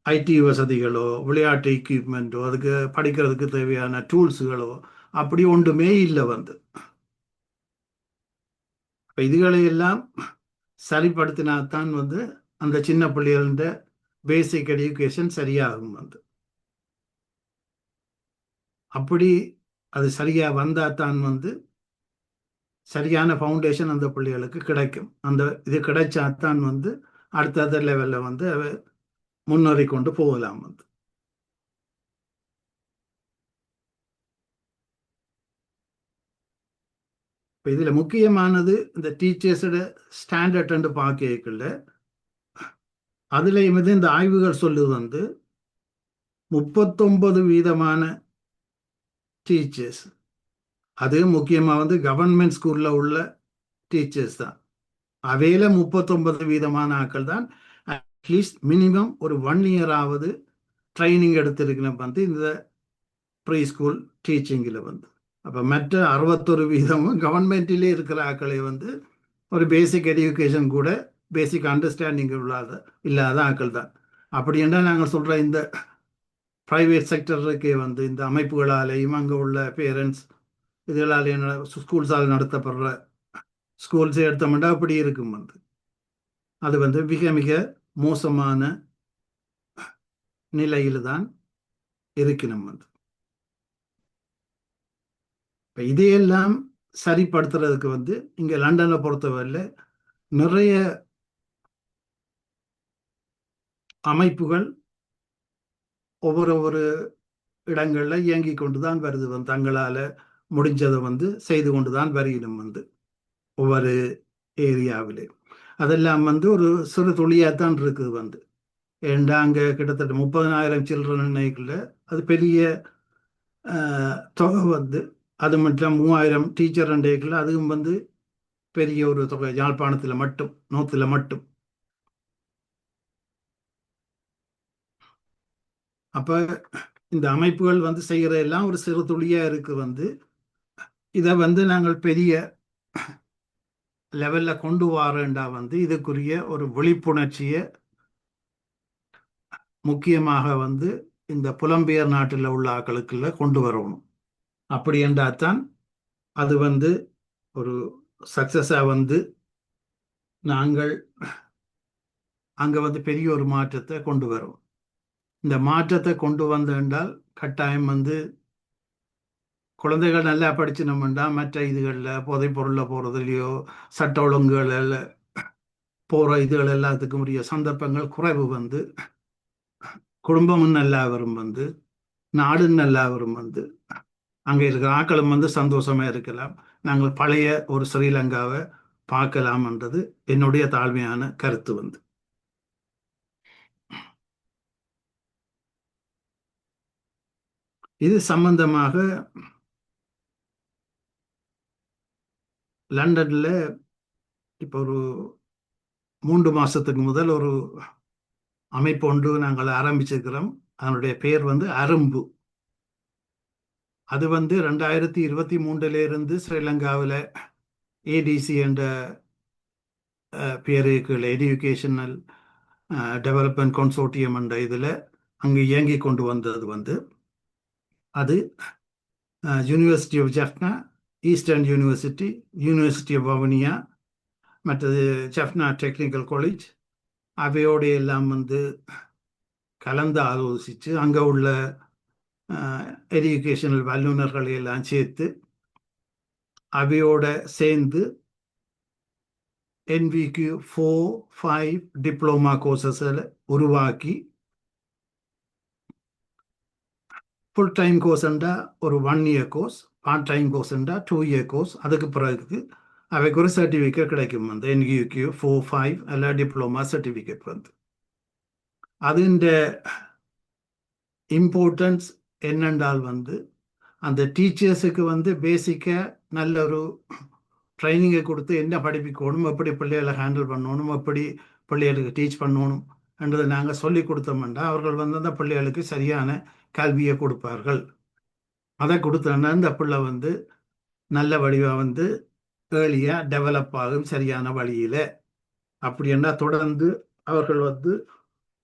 ஐடி வசதிகளோ விளையாட்டு எக்யூப்மெண்ட்டோ அதுக்கு படிக்கிறதுக்கு தேவையான டூல்ஸுகளோ அப்படி ஒன்றுமே இல்லை வந்து. இப்போ இதுகளையெல்லாம் சரிப்படுத்தினால்தான் வந்து அந்த சின்ன பிள்ளைகள பேசிக் எஜுகேஷன் சரியாகும் வந்து. அப்படி அது சரியாக வந்தால் தான் வந்து சரியான ஃபவுண்டேஷன் அந்த பிள்ளைகளுக்கு கிடைக்கும். அந்த இது கிடைச்சாதான் வந்து அடுத்த லெவலில் வந்து முன்னேறி கொண்டு போகலாம் வந்து. இப்போ இதில் முக்கியமானது இந்த டீச்சர்ஸோட ஸ்டாண்டர்ட் பார்க்கல. அதுலேயும் வந்து இந்த ஆய்வுகள் சொல்லுது வந்து 39% டீச்சர்ஸ், அது முக்கியமாக வந்து கவர்மெண்ட் ஸ்கூலில் உள்ள டீச்சர்ஸ் தான். அவையில் 39% ஆட்கள் தான் அட்லீஸ்ட் மினிமம் ஒரு 1 இயராவது ட்ரைனிங் எடுத்திருக்கணும் வந்து இந்த ப்ரீ ஸ்கூல் டீச்சிங்கில் வந்து. அப்போ மற்ற 61% கவர்மெண்ட்டிலே இருக்கிற ஆட்களை வந்து ஒரு பேசிக் எஜுகேஷன் கூட பேசிக் அண்டர்ஸ்டாண்டிங் இல்லாத ஆட்கள் தான். அப்படி என்றால் நாங்கள் சொல்கிற இந்த ப்ரைவேட் செக்டருக்கே வந்து இந்த அமைப்புகளாலேயும் அங்கே உள்ள பேரண்ட்ஸ் இதுகளாலே ஸ்கூல்ஸால் நடத்தப்படுற ஸ்கூல்ஸ் எடுத்தோம்னா அப்படி இருக்கும் வந்து. அது வந்து மிக மிக மோசமான நிலையில் தான் இருக்கணும் வந்து. இப்போ இதையெல்லாம் சரிப்படுத்துறதுக்கு வந்து இங்கே லண்டனை பொறுத்தவரையில் நிறைய அமைப்புகள் ஒவ்வொரு இடங்களில் இயங்கி கொண்டு தான் வருது வந்து. தங்களால் முடிஞ்சதை வந்து செய்து கொண்டு தான் வருகிறோம் வந்து ஒவ்வொரு ஏரியாவிலே. அதெல்லாம் வந்து ஒரு சிறு துளியாக தான் இருக்குது வந்து. ஏண்டா அங்கே கிட்டத்தட்ட 30,000 சில்ட்ரன் நினைக்கல, அது பெரிய தொகை வந்து. அது மட்டும் 3,000 டீச்சர் நினைக்கல, அதுவும் வந்து பெரிய ஒரு தொகை. யாழ்ப்பாணத்தில் மட்டும், நோத்தில் மட்டும். அப்போ இந்த அமைப்புகள் வந்து செய்கிற எல்லாம் ஒரு சிறு துளியாக இருக்கு வந்து. இதை வந்து நாங்கள் பெரிய லெவலில் கொண்டு வரேன்டா வந்து இதுக்குரிய ஒரு விழிப்புணர்ச்சியை முக்கியமாக வந்து இந்த புலம்பெயர் நாட்டில் உள்ள ஆக்களுக்குள்ள கொண்டு வரணும். அப்படி என்றால் தான் அது வந்து ஒரு சக்சஸாக வந்து நாங்கள் அங்கே வந்து பெரிய ஒரு மாற்றத்தை கொண்டு வரும். இந்த மாற்றத்தை கொண்டு வந்த என்றால் கட்டாயம் வந்து குழந்தைகள் நல்லா படிச்சினோம்னா மற்ற இதுகளில் போதைப் பொருளில் போகிறதுலையோ சட்ட ஒழுங்குகளில் போகிற இதுகள் எல்லாத்துக்கும் உரிய சந்தர்ப்பங்கள் குறைவு வந்து. குடும்பமும் நல்லா வரும் வந்து, நாடும் நல்லா வரும் வந்து, அங்கே இருக்கிற ஆக்களும் வந்து சந்தோஷமா இருக்கலாம். நாங்கள் பழைய ஒரு ஸ்ரீலங்காவை பார்க்கலாம்ன்றது என்னுடைய தாழ்மையான கருத்து வந்து. இது சம்பந்தமாக லண்டன்ல இப்போ ஒரு 3 மாசத்துக்கு முதல் ஒரு அமைப்பு ஒன்று நாங்கள் ஆரம்பிச்சிருக்கிறோம். அதனுடைய பெயர் வந்து அரும்பு. அது வந்து 2023 ஸ்ரீலங்காவில் ஏடிசி என்ற பேருக்கு எஜுகேஷனல் டெவலப்மெண்ட் கன்சோர்டியம் என்ற இதில் அங்கே இயங்கி கொண்டு வந்தது வந்து. அது university of Jaffna, eastern university, university of Vavuniya, மற்றது ஜஃப்னா டெக்னிக்கல் காலேஜ் அவையோடு எல்லாம் வந்து கலந்து ஆலோசித்து அங்கே உள்ள எஜுகேஷனல் வல்லுநர்களை எல்லாம் சேர்த்து அவையோட சேர்ந்து NVQ 4-5 டிப்ளமா கோர்சஸில் உருவாக்கி ஃபுல் டைம் கோர்ஸ்ண்டா ஒரு 1 இயர் கோர்ஸ், பார்ட் டைம் கோர்ஸ்ண்டா 2 இயர் கோர்ஸ். அதுக்கு பிறகு அவைக்கு ஒரு சர்டிஃபிகேட் கிடைக்கும் வந்து NVQ 4-5 அல்ல டிப்ளமா சர்டிஃபிகேட் வந்து. அதுண்ட இம்பார்ட்டன்ஸ் என்னென்றால் வந்து அந்த டீச்சர்ஸுக்கு வந்து பேசிக்காக நல்ல ஒரு ட்ரைனிங்கை கொடுத்து என்ன படிப்பிக்கணும், எப்படி பிள்ளைகளை ஹேண்டில் பண்ணணும், எப்படி பிள்ளைகளுக்கு டீச் பண்ணணும் என்றதை நாங்கள் சொல்லி கொடுத்தோம்னா அவர்கள் வந்து அந்த பிள்ளைகளுக்கு சரியான கல்வியை கொடுப்பார்கள். அதை கொடுத்தோன்னா இந்த பிள்ளை வந்து நல்ல வடிவாக வந்து ஏர்லியாக டெவலப் ஆகும் சரியான வழியில். அப்படின்னா தொடர்ந்து அவர்கள் வந்து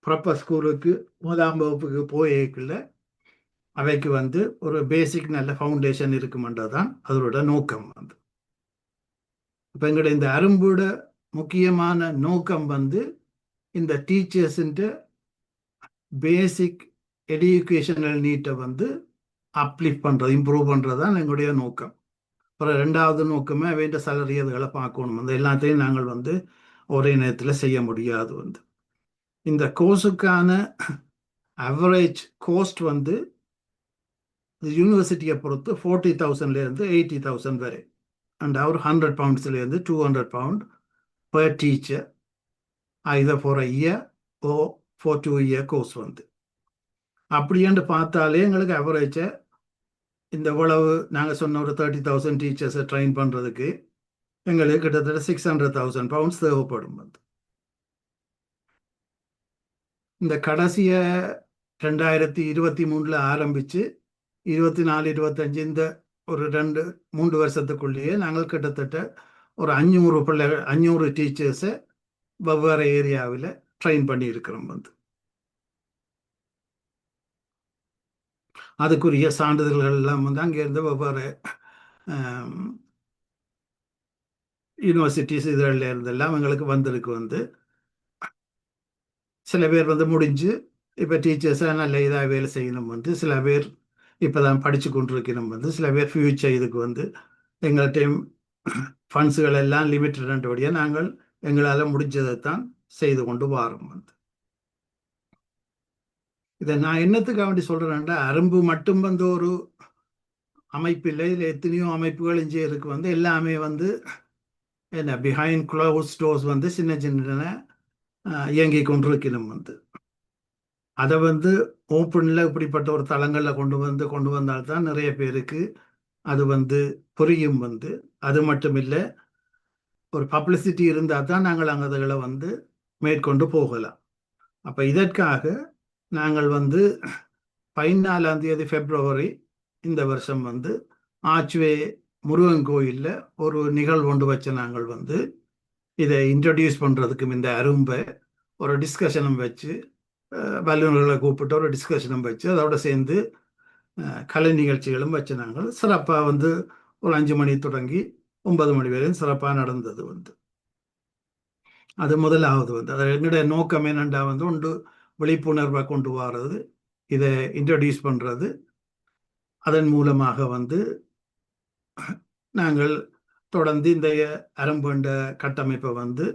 ப்ராப்பர் ஸ்கூலுக்கு 1ஆம் வகுப்புக்கு போயிருக்குள்ள அவைக்கு வந்து ஒரு பேசிக் நல்ல ஃபவுண்டேஷன் இருக்குமென்றது தான் அதோட நோக்கம் வந்து. இப்போ எங்களுடைய இந்த அரும்போட முக்கியமான நோக்கம் வந்து இந்த டீச்சர்ஸுன்ற பேசிக் எஜுகேஷனல் நீட்டை வந்து அப்லிஃப்ட் பண்ணுறது, இம்ப்ரூவ் பண்ணுறது தான் எங்களுடைய நோக்கம். அப்புறம் 2வது நோக்கமே வேண்ட சேலரி அதுகளை பார்க்கணும். அந்த எல்லாத்தையும் நாங்கள் வந்து ஒரே நேரத்தில் செய்ய முடியாது வந்து. இந்த கோர்ஸுக்கான அவரேஜ் கோஸ்ட் வந்து யூனிவர்சிட்டியை பொறுத்து 40,000 80,000 வரை. அண்ட் அவர் 100 பவுண்ட்ஸ்லேருந்து 200 pound per teacher, either for a year or for 2-year course வந்து. அப்படின்ட்டு பார்த்தாலே எங்களுக்கு அவரேஜை இந்த இவ்வளவு நாங்கள் சொன்ன ஒரு 30,000 டீச்சர்ஸை ட்ரெயின் பண்ணுறதுக்கு எங்களுக்கு கிட்டத்தட்ட 600,000 பவுண்ட்ஸ் தேவைப்படும் வந்து. இந்த கடைசியை 2023 ஆரம்பித்து 24-25 இந்த ஒரு 2-3 வருஷத்துக்குள்ளேயே நாங்கள் கிட்டத்தட்ட ஒரு 500 பிள்ளைகள் 500 டீச்சர்ஸை வெவ்வேறு ஏரியாவில் ட்ரெயின் பண்ணி இருக்கிறோம் வந்து. அதுக்குரிய சான்றிதழ்கள் எல்லாம் வந்து அங்கேருந்து வெவ்வேறு யூனிவர்சிட்டிஸ் இதழில் இருந்தெல்லாம் எங்களுக்கு வந்திருக்கு வந்து சில பேர் வந்து முடிஞ்சு இப்போ டீச்சர்ஸாக நல்ல இதாக வேலை செய்யணும் வந்து சில பேர் இப்போ தான் படித்து கொண்டிருக்கணும் வந்து சில பேர் ஃபியூச்சர் இதுக்கு வந்து எங்கள்கிட்ட ஃபண்ட்ஸுகள் எல்லாம் லிமிட்டட்ன்றபடியாக நாங்கள் எங்களால் முடிஞ்சதை தான் செய்து கொண்டு வாரோம் வந்து இதை நான் என்னத்துக்காக வேண்டி சொல்கிறேன்னா அரும்பு மட்டும் வந்து ஒரு அமைப்பு இல்லை இதில் எத்தனையோ அமைப்புகள் இங்கே இருக்கு வந்து எல்லாமே வந்து என்ன பிஹைண்ட் க்ளோஸ் டோர்ஸ் வந்து சின்ன சின்ன இயங்கி கொண்டிருக்கணும் வந்து அதை வந்து ஓப்பனில் இப்படிப்பட்ட ஒரு தளங்களில் கொண்டு வந்தால்தான் நிறைய பேருக்கு அது வந்து புரியும் வந்து அது மட்டும் இல்லை ஒரு பப்ளிசிட்டி இருந்தால் தான் நாங்கள் அங்கே அதுகளை வந்து மேற்கொண்டு போகலாம் அப்போ இதற்காக நாங்கள் வந்து 14ஆம் தேதி பிப்ரவரி இந்த வருஷம் வந்து ஆச்சுவே முருகன் கோயிலில் ஒரு நிகழ்வு கொண்டு வச்ச நாங்கள் வந்து இதை இன்ட்ரடியூஸ் பண்ணுறதுக்கும் இந்த அரும்பை ஒரு டிஸ்கஷனும் வச்சு வல்லுநர்களை கூப்பிட்டு ஒரு டிஸ்கஷனும் வச்சு அதோட சேர்ந்து கலை நிகழ்ச்சிகளும் வச்சு நாங்கள் சிறப்பாக வந்து ஒரு 5 மணி தொடங்கி 9 மணி வரையும் சிறப்பாக நடந்தது வந்து அது முதலாவது வந்து அதை என்னுடைய நோக்கம் என்னண்டா வந்து ஒன்று விழிப்புணர்வை கொண்டு வர்றது இதை இன்ட்ரடியூஸ் பண்ணுறது அதன் மூலமாக வந்து நாங்கள் தொடர்ந்து இந்த அரும்பண்ட கட்டமைப்பை வந்து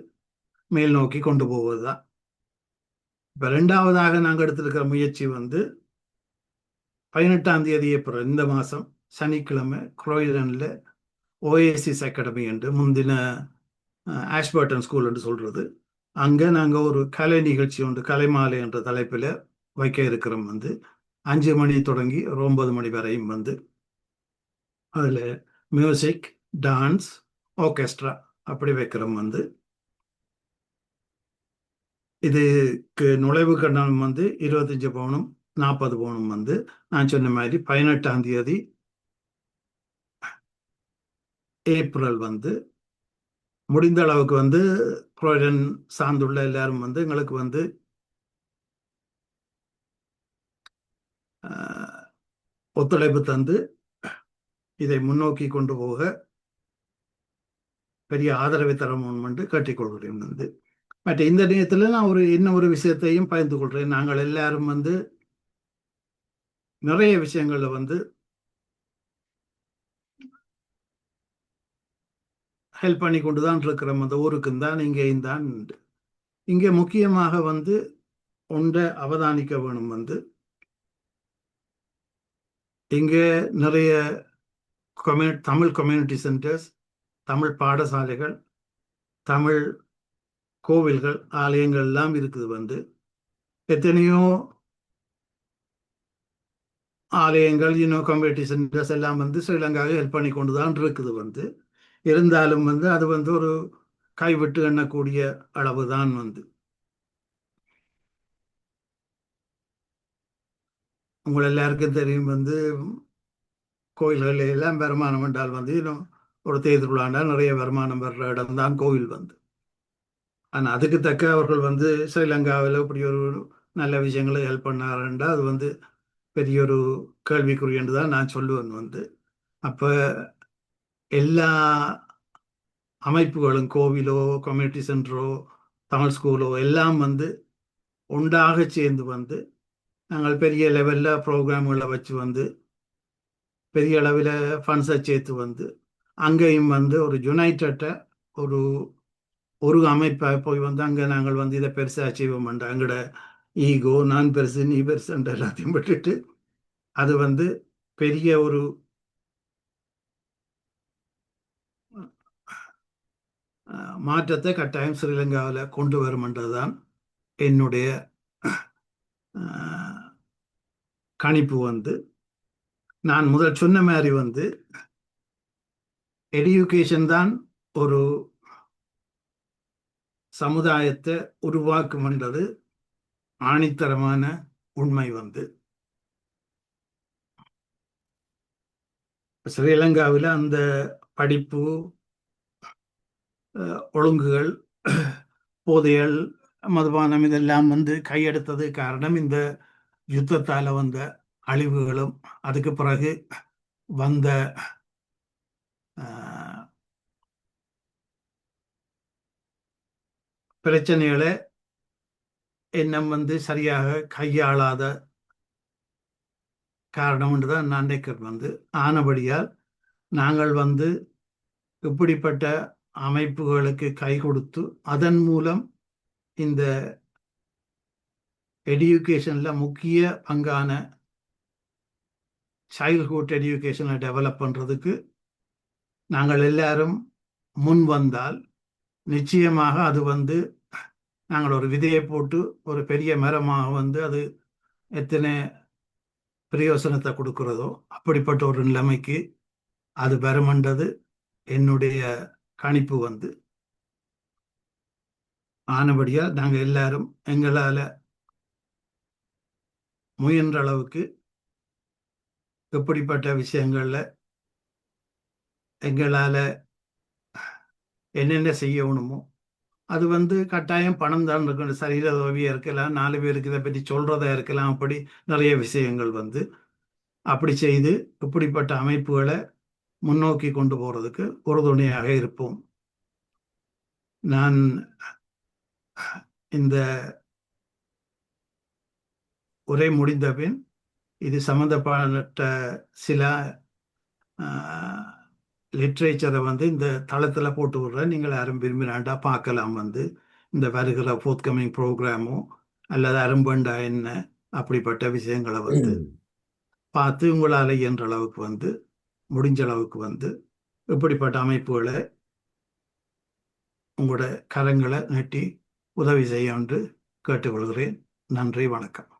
மேல் நோக்கி கொண்டு போவது தான் இப்போ ரெண்டாவதாக நாங்கள் எடுத்திருக்கிற முயற்சி வந்து 18ஆம் தேதி ஏப்ரல் இந்த மாதம் சனிக்கிழமை குரோயிலனில் ஓஏசிஸ் அகாடமி என்று முந்தின ஆஷ்பர்டன் ஸ்கூல் என்று சொல்கிறது அங்கே நாங்கள் ஒரு கலை நிகழ்ச்சி உண்டு கலைமாலை என்ற தலைப்பில் வைக்க இருக்கிறோம் வந்து 5 மணி தொடங்கி 9 மணி வரையும் வந்து அதில் மியூசிக் டான்ஸ் ஆர்கெஸ்ட்ரா அப்படி வைக்கிறோம் வந்து இதுக்கு நுழைவு கட்டணம் வந்து 25 பவுனும் 40 பவுனும் வந்து நான் சொன்ன மாதிரி 18ஆம் தேதி ஏப்ரல் வந்து முடிந்த அளவுக்கு வந்து குரோயிடன் சார்ந்துள்ள எல்லாரும் வந்து எங்களுக்கு வந்து ஒத்துழைப்பு தந்து இதை முன்னோக்கி கொண்டு போக பெரிய ஆதரவை தரணும் என்று கேட்டுக்கொள்கிறேன் வந்து மற்ற இந்த நேரத்தில் நான் இன்னும் ஒரு விஷயத்தையும் பகிர்ந்து கொள்கிறேன் நாங்கள் எல்லாரும் வந்து நிறைய விஷயங்களில் வந்து ஹெல்ப் பண்ணி கொண்டு தான் இருக்கிறோம் அந்த ஊருக்கும் தான் இங்கேயும் தான் இங்கே முக்கியமாக வந்து ஒன்றை அவதானிக்க வேணும் வந்து இங்கே நிறைய தமிழ் கம்யூனிட்டி சென்டர்ஸ் தமிழ் பாடசாலைகள் தமிழ் கோவில்கள் ஆலயங்கள் எல்லாம் இருக்குது வந்து எத்தனையோ ஆலயங்கள் கம்யூனிட்டி சென்டர்ஸ் எல்லாம் வந்து ஸ்ரீலங்காவை ஹெல்ப் பண்ணி கொண்டு தான் இருக்குது வந்து இருந்தாலும் வந்து அது வந்து ஒரு கைவிட்டு எண்ணக்கூடிய அளவு தான் வந்து உங்கள் எல்லாருக்கும் தெரியும் வந்து கோயில்கள் எல்லாம் வருமானம் என்றால் வந்து இன்னும் ஒரு தேர்தலாண்டால் நிறைய வருமானம் வர்ற இடம்தான் கோவில் வந்து ஆனால் அதுக்கு தக்க அவர்கள் வந்து ஸ்ரீலங்காவில் இப்படி ஒரு நல்ல விஷயங்களை ஹெல்ப் பண்ணாருன்றா அது வந்து பெரிய ஒரு கேள்விக்குறி என்று தான் நான் சொல்லுவேன் வந்து அப்போ எல்லா அமைப்புகளும் கோவிலோ கம்யூனிட்டி சென்டரோ தமிழ் ஸ்கூலோ எல்லாம் வந்து ஒன்றாக சேர்ந்து வந்து நாங்கள் பெரிய லெவலில் ப்ரோக்ராம்களை வச்சு வந்து பெரிய அளவில் ஃபண்ட்ஸை சேர்த்து வந்து அங்கேயும் வந்து ஒரு யுனைட்டட்டை ஒரு அமைப்பை போய் வந்து அங்கே நாங்கள் வந்து இதை பெருசாக அச்சீவ் பண்ண எங்களோட ஈகோ நான் பெருசு நீ பெருசுன்ற எல்லாத்தையும் விட்டுட்டு அது வந்து பெரிய ஒரு மாற்றத்தை கட்டாயம் ஸ்ரீலங்காவில் கொண்டு வருமென்றது தான் என்னுடைய கணிப்பு வந்து நான் முதல் சொன்ன மாதிரி வந்து எடியூகேஷன் தான் ஒரு சமுதாயத்தை உருவாக்கும் என்றது ஆணித்தரமான உண்மை வந்து ஸ்ரீலங்காவில் அந்த படிப்பு ஒழுங்குகள் போதைகள் மதுபானம் இதெல்லாம் வந்து கையெடுத்தது காரணம் இந்த யுத்தத்தால் வந்த அழிவுகளும் அதுக்கு பிறகு வந்த பிரச்சனைகளை இன்னும் சரியாக கையாளாத காரணம் என்றுதான் நான் நினைக்கிறேன். ஆனபடியால் நாங்கள் இப்படிப்பட்ட அமைப்புகளுக்கு கை கொடுத்து அதன் மூலம் இந்த எடியூகேஷன்ல முக்கிய பங்கான சைல்ட்ஹுட் எடியூகேஷனை டெவலப் பண்றதுக்கு நாங்கள் எல்லாரும் முன் வந்தால் நிச்சயமாக அது நாங்கள் ஒரு விதையை போட்டு ஒரு பெரிய மரமாக அது எத்தனை பிரயோசனத்தை கொடுக்கிறதோ அப்படிப்பட்ட ஒரு நிலைமைக்கு அது வருமென்றது என்னுடைய கணிப்பு. ஆனபடியால் நாங்கள் எல்லாரும் எங்களால் முயன்ற அளவுக்கு எப்படிப்பட்ட விஷயங்கள்ல எங்களால் என்னென்ன செய்யணுமோ அது கட்டாயம் பணம் தான் இருக்கணும். சரீர உதவியாக இருக்கலாம், 4 பேருக்கு இதை பற்றி சொல்றதா இருக்கலாம். அப்படி நிறைய விஷயங்கள் அப்படி செய்து இப்படிப்பட்ட அமைப்புகளை முன்னோக்கி கொண்டு போறதுக்கு உறுதுணையாக இருப்போம். நான் இந்த உரை முடிந்த பின் இது சம்பந்தப்பட்ட சில லிட்ரேச்சரை இந்த தளத்தில் போட்டு விடுறேன். நீங்கள் யாரும் விரும்பினாண்டா பார்க்கலாம். இந்த வருகிற ஃபோர்த்கமிங் ப்ரோக்ராமோ அல்லது அரும்பண்டா என்ன அப்படிப்பட்ட விஷயங்களை பார்த்து உங்களால் இயன்ற அளவுக்கு முடிஞ்ச அளவுக்கு இப்படிப்பட்ட அமைப்புகளை உங்களோட கரங்களை நீட்டி உதவி செய்ய என்று கேட்டுக்கொள்கிறேன். நன்றி, வணக்கம்.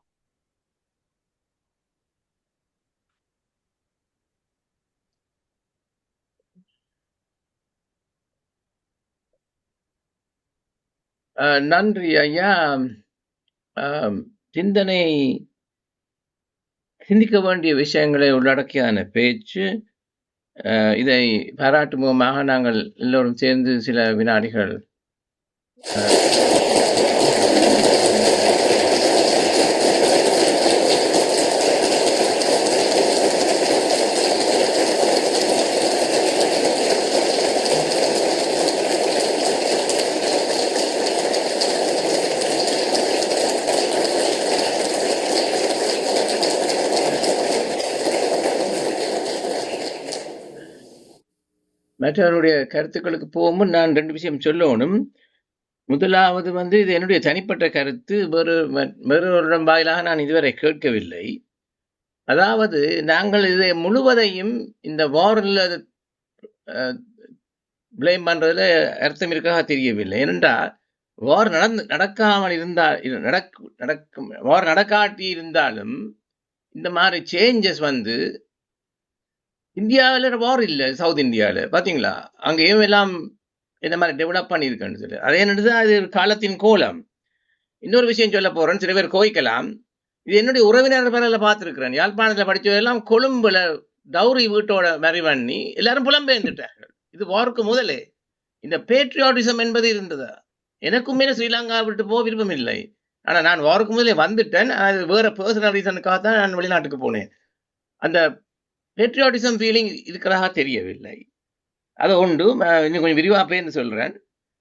நன்றி ஐயா. சிந்தனை சிந்திக்க வேண்டிய விஷயங்களை உள்ளடக்கியான பேச்சு. இதை பாராட்டு முகமாக நாங்கள் எல்லோரும் சேர்ந்து சில வினாடிகள் மற்றவருடைய கருத்துக்களுக்கு போகும்போது நான் 2 விஷயம் சொல்லணும். முதலாவது இது என்னுடைய தனிப்பட்ட கருத்து. வேறொருடம் வாயிலாக நான் இதுவரை கேட்கவில்லை. அதாவது நாங்கள் இதை முழுவதையும் இந்த வாரில் பிளேம் பண்றதுல அர்த்தம் இருக்காக தெரியவில்லை. ஏனென்றால் வார் நடக்காமல் இருந்தால் வார் நடக்காட்டி இருந்தாலும் இந்த மாதிரி சேஞ்சஸ் இந்தியாவில் வார் இல்லை. சவுத் இந்தியாவில் பார்த்தீங்களா, அங்கேயும் எல்லாம் இந்த மாதிரி டெவலப் பண்ணியிருக்கேன்னு சொல்லி. அதே என்னது அது காலத்தின் கோலம். இன்னொரு விஷயம் சொல்ல போறேன், சில பேர் கோய்க்கலாம். இது என்னுடைய உறவினர் பேரில் பார்த்துருக்கிறேன். யாழ்ப்பாணத்தில் படித்ததெல்லாம் கொழும்புல டவுரி வீட்டோட மறை பண்ணி எல்லாரும் புலம்பெயர்ந்துட்டார்கள். இது வாருக்கு முதலே இந்த பேட்ரியாட்டிசம் என்பது இருந்ததா? எனக்குமே ஸ்ரீலங்கா விட்டு போக விருப்பம் இல்லை. ஆனால் நான் வாருக்கு முதலே வந்துட்டேன். அது வேற பர்சனல் ரீசனுக்காக தான் நான் வெளிநாட்டுக்கு போனேன். அந்த பேட்ரியாட்டிசம் ஃபீலிங் இருக்கிறதாக தெரியவில்லை. அதை உண்டு. இன்னும் கொஞ்சம் விரிவாக பேர்னு சொல்கிறேன்.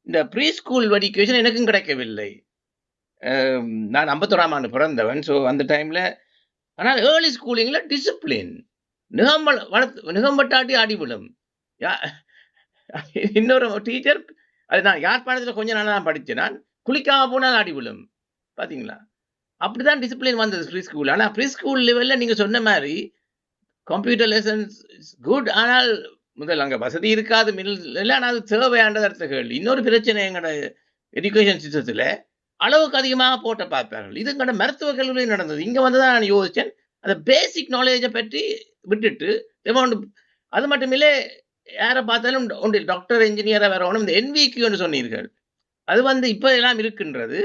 இந்த ப்ரீ ஸ்கூல் எஜுகேஷன் எனக்கும் கிடைக்கவில்லை. நான் 51ஆம் ஆண்டு பிறந்தவன். ஸோ அந்த டைமில் ஆனால் ஏர்லி ஸ்கூலிங்கில் டிசிப்ளின் நிகம்பட்டாட்டி அடிவிடும். இன்னொரு டீச்சர், அது நான் யாழ்ப்பாணத்தில் கொஞ்ச நாள் தான் படித்தேன். நான் குளிக்காம போனால் அடிவிடும். பார்த்தீங்களா, அப்படிதான் டிசிப்ளின் வந்தது ப்ரீ ஸ்கூல். ஆனால் ப்ரீ ஸ்கூல் லெவலில் நீங்கள் சொன்ன மாதிரி கம்ப்யூட்டர் லெசன்ஸ் குட். ஆனால் முதல் அங்கே வசதி இருக்காது, மிடில். ஆனால் அது தேவையானது அடுத்த கேள்வி. இன்னொரு பிரச்சனை, எங்களோட எஜுகேஷன் சிஸ்டத்தில் அளவுக்கு அதிகமாக போட்ட பார்ப்பார்கள். இது எங்களோட மருத்துவ கல்லூரியில் நடந்தது. இங்கே வந்து தான் நான் யோசித்தேன், அந்த பேசிக் நாலேஜை பற்றி விட்டுட்டு அது மட்டும் இல்லை, யாரை பார்த்தாலும் ஒன்று டாக்டர் இன்ஜினியராக வரணும். இந்த NVQன்னு சொன்னீர்கள், அது இப்போ எல்லாம் இருக்கின்றது.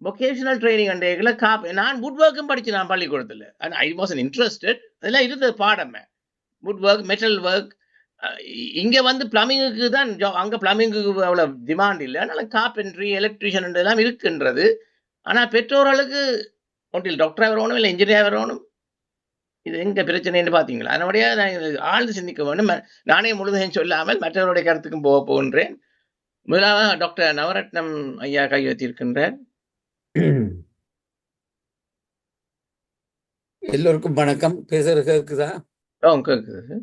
வொகேஷனல் ட்ரைனிங் அண்டேகளை நான் வுட் ஒர்க்கும் படித்தேன் நான் பள்ளிக்கூடத்தில். ஆனால் ஐ வாஸ் இன்ட்ரெஸ்டட். அதெல்லாம் இருந்தது பாடமே. Wood work, metal work. இங்கே பிளம்பிங்குக்கு தான் அங்கே பிளம்பிங்குக்கு அவ்வளோ டிமாண்ட் இல்லை. அதனால கார்பென்ட்ரி, எலக்ட்ரிஷியன் எல்லாம் இருக்கின்றது. ஆனால் பெற்றோர்களுக்கு ஒன்றில் டாக்டராக வரணும், இல்லை இன்ஜினியராக வரணும். இது எங்க பிரச்சனைன்னு பார்த்தீங்களா? அதனுடைய நான் ஆழ்ந்து சிந்திக்க வேண்டும். நானே முழுதையும் சொல்லாமல் மற்றவருடைய கருத்துக்கும் போக போகின்றேன். முதலாவது டாக்டர் நவரத்னம் ஐயா கையெழுத்திருக்கின்றார். எல்லோருக்கும் வணக்கம். பேசுறது இருக்குதா? கேக்குது.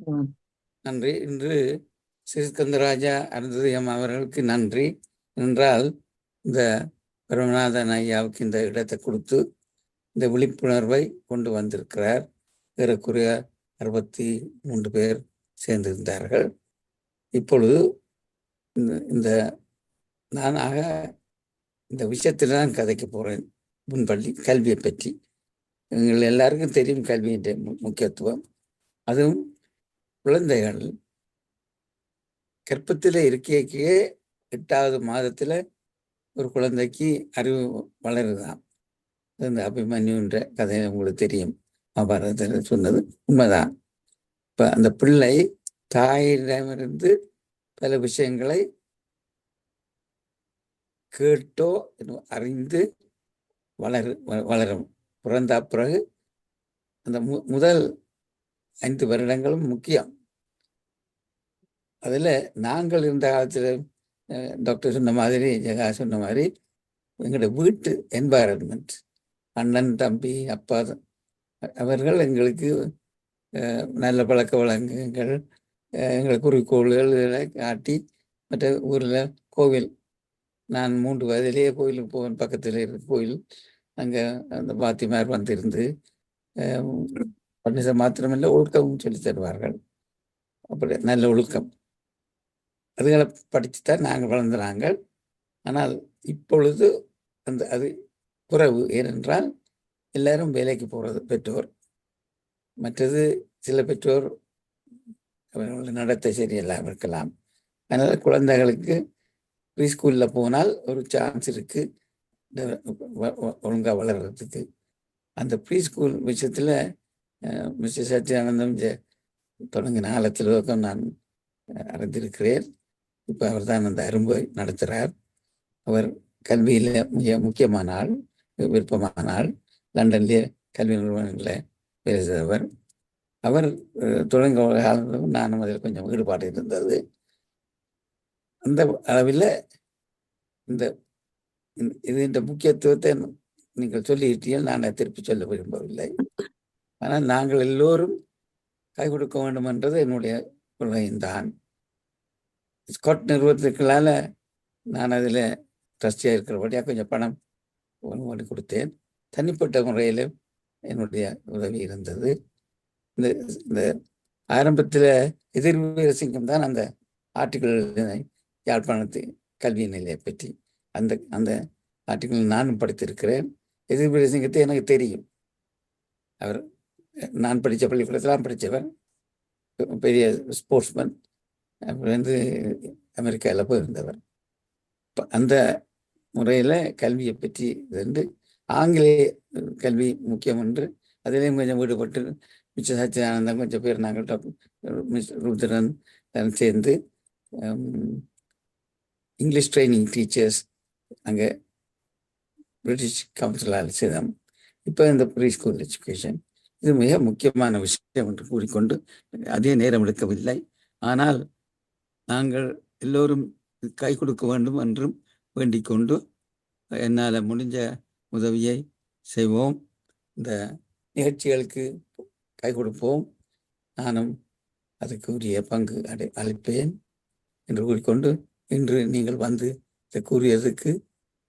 நன்றி. இன்று ஸ்ரீஸ்கந்தராஜா அருந்ததியம் அவர்களுக்கு நன்றி. என்றால் இந்த பரமநாதன் ஐயாவுக்கு இந்த இடத்தை கொடுத்து இந்த விழிப்புணர்வை கொண்டு வந்திருக்கிறார். ஏறக்குறைய 63 பேர் சேர்ந்திருந்தார்கள். இப்பொழுது இந்த நானாக இந்த விஷயத்தில் தான் கதைக்க போகிறேன். முன்பள்ளி கல்வியை பற்றி எங்கள் எல்லாருக்கும் தெரியும் கல்வியின் முக்கியத்துவம். அதுவும் குழந்தைகள் கர்ப்பத்தில் இருக்கையே 8வது மாதத்தில் ஒரு குழந்தைக்கு அறிவு வளருதான். இந்த அபிமன்யுன்ற கதை உங்களுக்கு தெரியும், மகாபாரதத்தில் சொன்னது உண்மைதான். இப்போ அந்த பிள்ளை தாயிடமிருந்து பல விஷயங்களை கேட்டோ அறிந்து வளரும். பிறந்த பிறகு அந்த முதல் 5 வருடங்களும் முக்கியம். அதில் நாங்கள் இருந்த காலத்தில் டாக்டர் சொன்ன மாதிரி, ஜெகா சொன்ன மாதிரி, எங்களோட வீட்டு என்வாரன்மெண்ட், அண்ணன் தம்பி அப்பா அவர்கள் எங்களுக்கு நல்ல பழக்க வழக்கங்கள், எங்கள் குறிக்கோள்கள் காட்டி, மற்ற ஊரில் கோவில், நான் 3 வயதிலேயே கோயிலுக்கு போவேன். பக்கத்தில் இருக்க கோயில், அங்கே அந்த பாத்திமார் வந்திருந்து பண்ணிச மாத்திரமில்லை ஒழுக்கமும் சொல்லி தருவார்கள். அப்படி நல்ல ஒழுக்கம் அதுகளை படித்துத்தான் நாங்கள் வளர்ந்தாங்க. ஆனால் இப்பொழுது அது குறைவு. ஏனென்றால் எல்லாரும் வேலைக்கு போகிறது பெற்றோர். மற்றது சில பெற்றோர் அவர்கள் நடத்தை சரியெல்லாம் இருக்கலாம். அதனால் குழந்தைகளுக்கு ப்ரீ ஸ்கூலில் போனால் ஒரு சான்ஸ் இருக்குது ஒழுங்காக வளர்கிறதுக்கு. அந்த ப்ரீ ஸ்கூல் விஷயத்தில் மிஸ்டர் சச்சிதானந்தம் தொடங்கின காலத்தில் நான் அறிந்திருக்கிறேன். இப்போ அவர் தான் அந்த அரும்பை நடத்துகிறார். அவர் கல்வியில் மிக முக்கியமான ஆள், விருப்பமான ஆள். லண்டன்லேயே கல்வி நிறுவனங்களில் வேலை செய்தவர். அவர் தொடங்க காலத்திலும் நானும் அதில் கொஞ்சம் ஈடுபாடு இருந்தது. அந்த அளவில் இந்த முக்கியத்துவத்தை நீங்கள் சொல்லிட்டீர்கள். நான் திருப்பி சொல்ல விரும்பவில்லை. ஆனால் நாங்கள் எல்லோரும் கை கொடுக்க வேண்டும் என்றது என்னுடைய கொள்கையும். ஸ்காட் நிறுவனத்துக்களால் நான் அதில் ட்ரஸ்டியாக இருக்கிறபடியாக கொஞ்சம் பணம் பண்ணி கொடுத்தேன். தனிப்பட்ட முறையில் என்னுடைய உதவி இருந்தது. இந்த ஆரம்பத்தில் எதிர்வீரசிங்கம் தான் அந்த ஆர்டிக்கிள் யாழ்ப்பாணத்து கல்வி நிலையை பற்றி அந்த ஆர்டிக்கிள் நானும் படித்திருக்கிறேன். எதிர்வீரசிங்கத்தை எனக்கு தெரியும். அவர் நான் படித்த பள்ளிக்கூடத்தில் படித்தவர், பெரிய ஸ்போர்ட்ஸ்மேன். அவர் அமெரிக்காவில் போயிருந்தவர். அந்த முறையில் கல்வியை பற்றி ஆங்கிலேய கல்வி முக்கியம் என்று அதிலேயும் கொஞ்சம் ஈடுபட்டு மிஸ்டர் சச்சிதானந்தம் கொஞ்சம் பேர் நாங்கள் மிஸ்டர் ருத்ரன் சேர்ந்து இங்கிலீஷ் ட்ரைனிங் டீச்சர்ஸ் அங்கே பிரிட்டிஷ் கவுன்சிலால் செய்தோம். இப்போ இந்த ப்ரீ ஸ்கூல் எஜுகேஷன் இது மிக முக்கியமான விஷயம் என்று கூறிக்கொண்டு அதே நேரம் எடுக்கவில்லை. ஆனால் நாங்கள் எல்லோரும் கை கொடுக்க வேண்டும் என்றும் வேண்டிக் கொண்டு என்னால் முடிஞ்ச உதவியை செய்வோம். இந்த நிகழ்ச்சிகளுக்கு கை கொடுப்போம். நானும் அதுக்கு உரிய பங்கு அளிப்பேன் என்று கூறிக்கொண்டு இன்று நீங்கள் வந்து இதை கூறியதுக்கு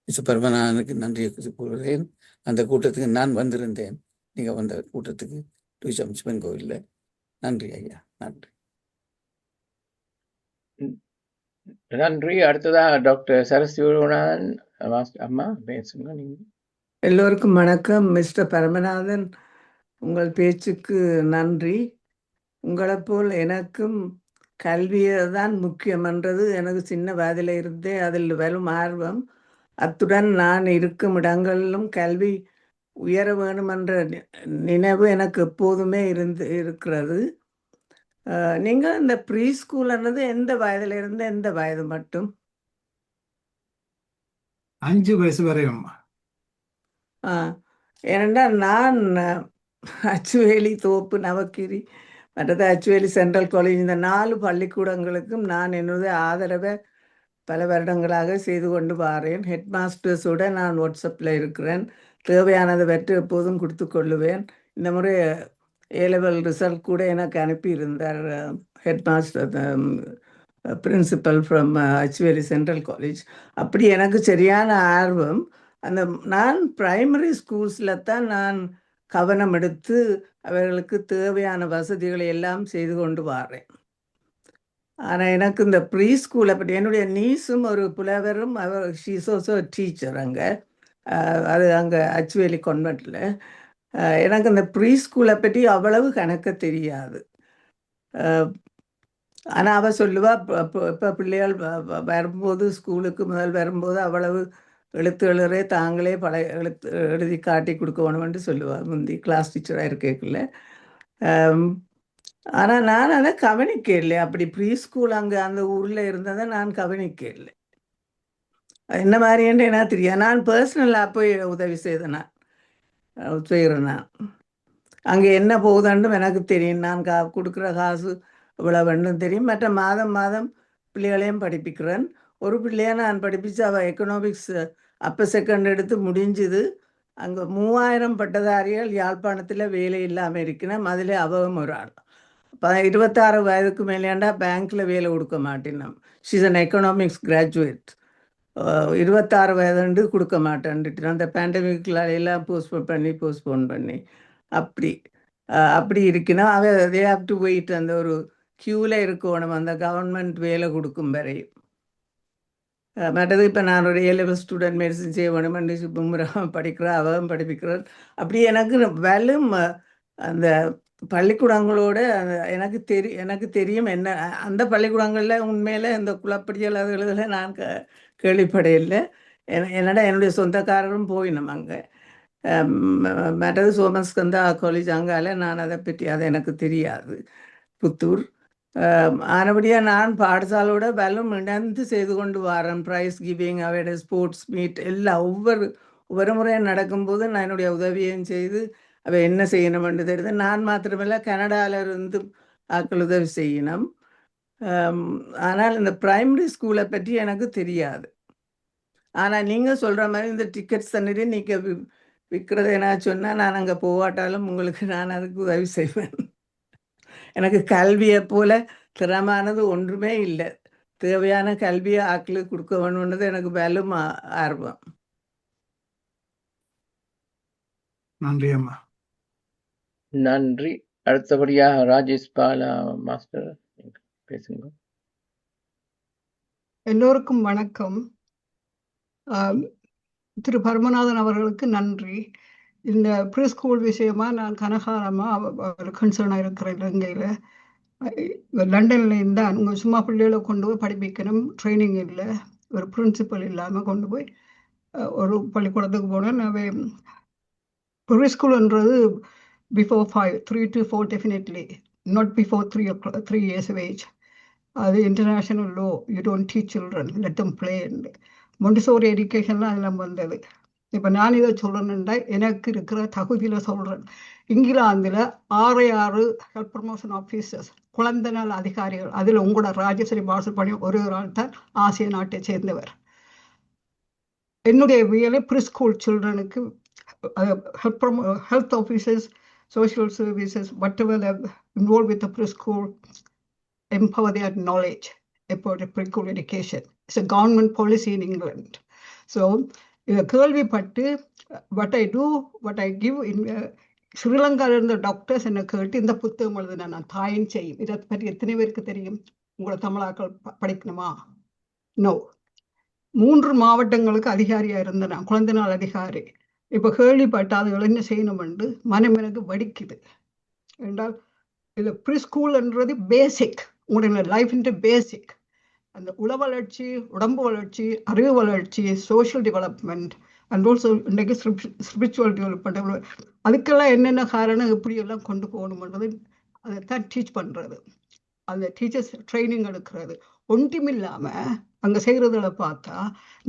மிஸ்டர் பரமநாதனுக்கு நன்றி கூறுகிறேன். அந்த கூட்டத்துக்கு நான் வந்திருந்தேன். நீங்கள் வந்த கூட்டத்துக்கு டியூஷன் சிவன் கோவிலில். நன்றி ஐயா, நன்றி. நன்றி. அடுத்ததாக டாக்டர் சரஸ்வதிநாதன் அம்மா பேசுங்க. நீங்க. எல்லோருக்கும் வணக்கம். மிஸ்டர் பரமநாதன், உங்கள் பேச்சுக்கு நன்றி. உங்களை போல் எனக்கும் கல்வியை தான் முக்கியம்ன்றது எனக்கு சின்ன வயதில் இருந்தே அதில் வரும் ஆர்வம். அத்துடன் நான் இருக்கும் இடங்களிலும் கல்வி உயர வேணுமென்ற நினைவு எனக்கு எப்போதுமே இருக்கிறது. நீங்கள் இந்த ப்ரீ ஸ்கூல்ன்றது எந்த வயதுல இருந்து எந்த வயது மட்டும்? 5 வயசு வரையும். ஏனென்றால் நான் அச்சுவேலி, தோப்பு, நவக்கிரி, மற்றது அச்சுவேலி சென்ட்ரல் காலேஜ், இந்த 4 பள்ளிக்கூடங்களுக்கும் நான் என்னுடைய ஆதரவை பல வருடங்களாக செய்து கொண்டு வாரேன். ஹெட் மாஸ்டர்ஸோட நான் வாட்ஸ்அப்பில் இருக்கிறேன். தேவையானதை பற்றி எப்போதும் கொடுத்து கொள்ளுவேன். இந்த முறை ஏலெவல் ரிசல்ட் கூட எனக்கு அனுப்பியிருந்தார் head master principal from Achchuveli central college. அப்படி எனக்கு சரியான ஆர்வம். அந்த நான் பிரைமரி ஸ்கூல்ஸில் தான் நான் கவனம் எடுத்து அவர்களுக்கு தேவையான வசதிகளை எல்லாம் செய்து கொண்டு வாரேன். ஆனால் எனக்கு இந்த ப்ரீ ஸ்கூலை பற்றி, என்னுடைய நீஸும் ஒரு புலவரும், அவர் ஷீஸ் ஆல்சோ டீச்சர் அங்கே, அது அங்கே அச்சுவேலி கான்வென்ட்டில். எனக்கு இந்த ப்ரீ ஸ்கூலை பற்றி அவ்வளவு கணக்க தெரியாது. ஆனால் அவள் சொல்லுவா, இப்போ பிள்ளைகள் வரும்போது ஸ்கூலுக்கு முதல் வரும்போது அவ்வளவு எழுத்து எழுறே தாங்களே எழுத்து எழுதி காட்டி கொடுக்கணும்னு சொல்லுவாள் முந்தி கிளாஸ் டீச்சராக இருக்கக்குள்ள. ஆனால் நான் அதை கவனிக்க இல்லை. அப்படி ப்ரீ ஸ்கூல் அங்கே அந்த ஊரில் இருந்ததை நான் கவனிக்க இல்லை. என்ன மாதிரின்னு என்ன தெரியாது. நான் பர்சனலாக போய் உதவி செய்கிறேன். நான் அங்கே என்ன போகுதுன்னு எனக்கு தெரியும். நான் கொடுக்குற காசு இவ்வளவுன்னு தெரியும். மற்ற மாதம் மாதம் பிள்ளைகளையும் படிப்பிக்கிறேன். ஒரு பிள்ளையை நான் படிப்பிச்சு அவள் எக்கனாமிக்ஸ் அப்போ செகண்ட் எடுத்து முடிஞ்சுது. அங்கே 3000 பட்டதாரிகள் யாழ்ப்பாணத்தில் வேலை இல்லாமல் இருக்கணும். அதில் அவவும் ஒரு ஆள். 26 வயதுக்கு மேலேண்டா பேங்க்கில் வேலை கொடுக்க மாட்டேன். She's an economics graduate. 26 வயதுண்டு கொடுக்க மாட்டேன்ட்டு அந்த பேண்டமிக்கில் எல்லாம் போஸ்ட்போன் பண்ணி அப்படி இருக்குன்னா தே ஹாவ் டு வெயிட். அந்த ஒரு க்யூவில் இருக்கணும் அந்த கவர்மெண்ட் வேலை கொடுக்கும் வரை. மற்றது இப்போ நான் ஒரு ஏலெவல் ஸ்டூடெண்ட் மெடிசன் செய்ய வேணுமென்று மும்முரம் படிக்கிறேன், அவன் படிப்பிக்கிறேன். அப்படி எனக்கு வலும் அந்த பள்ளிக்கூடங்களோட எனக்கு தெரியும் என்ன அந்த பள்ளிக்கூடங்களில் உண்மையில் இந்த குளப்படியல் அதுகளில் நான் கேள்விப்படையில்லை. என்னுடைய சொந்தக்காரரும் போயினோம் அங்கே. மற்றது சோமஸ்கந்தா காலேஜ் அங்கால நான் அதை பற்றி அது எனக்கு தெரியாது, புத்தூர். ஆனபடியாக நான் பாடசாலோட பலம் இணைந்து செய்து கொண்டு வரேன். ப்ரைஸ் கிவிங், அவையோட ஸ்போர்ட்ஸ் மீட் எல்லாம் ஒவ்வொரு முறையும் நடக்கும்போது நான் என்னுடைய உதவியும் செய்து அவை என்ன செய்யணும்னு தெரியுது. நான் மாத்திரமில்லை, கனடாவில் இருந்து ஆக்கள் உதவி செய்யணும். ஆனால் இந்த பிரைமரி ஸ்கூலை பற்றி எனக்கு தெரியாது. ஆனால் நீங்கள் சொல்கிற மாதிரி இந்த டிக்கெட்ஸ் தண்ணிட்டு நீங்கள் விற்கிறது என்ன சொன்னால் நான் அங்கே போகாட்டாலும் உங்களுக்கு நான் அதுக்கு உதவி செய்வேன். எனக்கு கல்வியை போல திறமானது ஒன்றுமே இல்லை. தேவையான கல்வியை ஆக்களுக்கு கொடுக்க வேணும்ன்றது எனக்கு மேலும் ஆர்வம். நன்றி அம்மா. நன்றி. அடுத்தபடியாக ராஜேஷ் பாலா மாஸ்டர் பேசுங்க. எல்லோருக்கும் வணக்கம். திரு பரமநாதன் அவர்களுக்கு நன்றி. இந்த ப்ரீ ஸ்கூல் விஷயமா நான் கனகாலமாக கன்சர்னாக இருக்கிறேன். இலங்கையில் லண்டனில் இருந்தால் உங்கள் சும்மா பிள்ளைகளை கொண்டு போய் படிப்பிக்கணும், ட்ரைனிங் இல்லை, ஒரு பிரின்சிபல் இல்லாமல் கொண்டு போய் ஒரு பள்ளிக்கூடத்துக்கு போனேன். ப்ரீ ஸ்கூல்ன்றது before 3 to 4 definitely, not before 3 years of age. அது international law. You don't teach children, let them play. Montessori எஜுகேஷன்லாம் அதில் வந்தது. இப்போ நான் இதை சொல்கிறேன்டா எனக்கு இருக்கிற தகுதியில் சொல்கிறேன். இங்கிலாந்தில் 6 ஹெல்த் ப்ரமோஷன் ஆஃபீஸர்ஸ், குழந்தை நல அதிகாரிகள், அதில் உங்களோட ராஜேஸ்வரி பாலசுப்ரமணி ஒரு ஆள் தான் ஆசிய நாட்டை சேர்ந்தவர். என்னுடைய வேலை ப்ரீ ஸ்கூல் சில்ட்ரனுக்கு health officers, social services, whatever they're involved with the preschool, empower their knowledge about the preschool education. It's a government policy in England. So, in the கேள்விப்பட்டு what I give in ஸ்ரீலங்காவில் இருந்த டாக்டர்ஸ் என்னை கேட்டு இந்த புத்தகம் எழுதுனா நான் தாயின் செய்யும். இதை பற்றி எத்தனை பேருக்கு தெரியும்? உங்களை தமிழாக்கள் படிக்கணுமா? நோ. 3 மாவட்டங்களுக்கு அதிகாரியாக இருந்தேன் நான், குழந்தை நாள் அதிகாரி. இப்போ கேள்விப்பட்ட அதுகள் என்ன செய்யணுமென்று மனம் எனக்கு வடிக்குது. என்றால் இது ப்ரீ ஸ்கூல்ன்றது பேசிக், உங்களுடைய லைஃப்ன்ற பேசிக். அந்த உள வளர்ச்சி, உடம்பு வளர்ச்சி, அறிவு வளர்ச்சி, சோஷியல் டெவலப்மெண்ட் அண்ட் ஆல்சோ இன்றைக்கு ஸ்பிரிச்சுவல் டெவலப்மெண்ட், அதுக்கெல்லாம் என்னென்ன காரணம், எப்படியெல்லாம் கொண்டு போகணுன்றது அதைத்தான் டீச் பண்ணுறது. அந்த டீச்சர்ஸ் ட்ரைனிங் எடுக்கிறது ஒன்றுமில்லாமல் அங்கே செய்கிறதுல பார்த்தா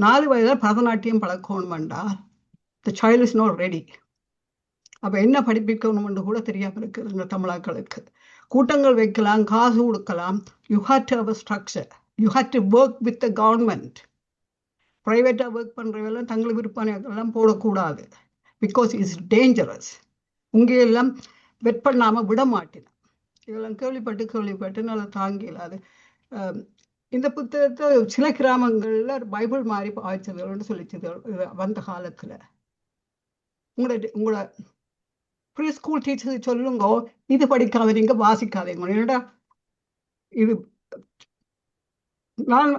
4 வயதில் Bharatanatyam பழக்கணுமெண்டா the child is not ready. அப்போ என்ன படிப்பிக்கணும்னு கூட தெரியாமல் இருக்குது இந்த தமிழாக்களுக்கு. கூட்டங்கள் வைக்கலாம், காசு கொடுக்கலாம், you have to have a structure. You had to work with the government. ப்ரைவேட்டாக ஒர்க் பண்ணுறவெல்லாம் தங்களுக்கு விற்பனைலாம் போடக்கூடாது. Because it's dangerous. உங்களையெல்லாம் வெட் பண்ணாமல் விட மாட்டேன். இதெல்லாம் கேள்விப்பட்டு நல்லா தாங்கல. அது இந்த புத்தகத்தை சில கிராமங்களில் பைபிள் மாதிரி ஆய்ச்சதுன்னு சொல்லிச்சது வந்த காலத்தில். உங்களோட ப்ரீ ஸ்கூல் டீச்சர்ஸ் சொல்லுங்க, இது படிக்காதீங்க, வாசிக்காதீங்க. என்னடா இது நான்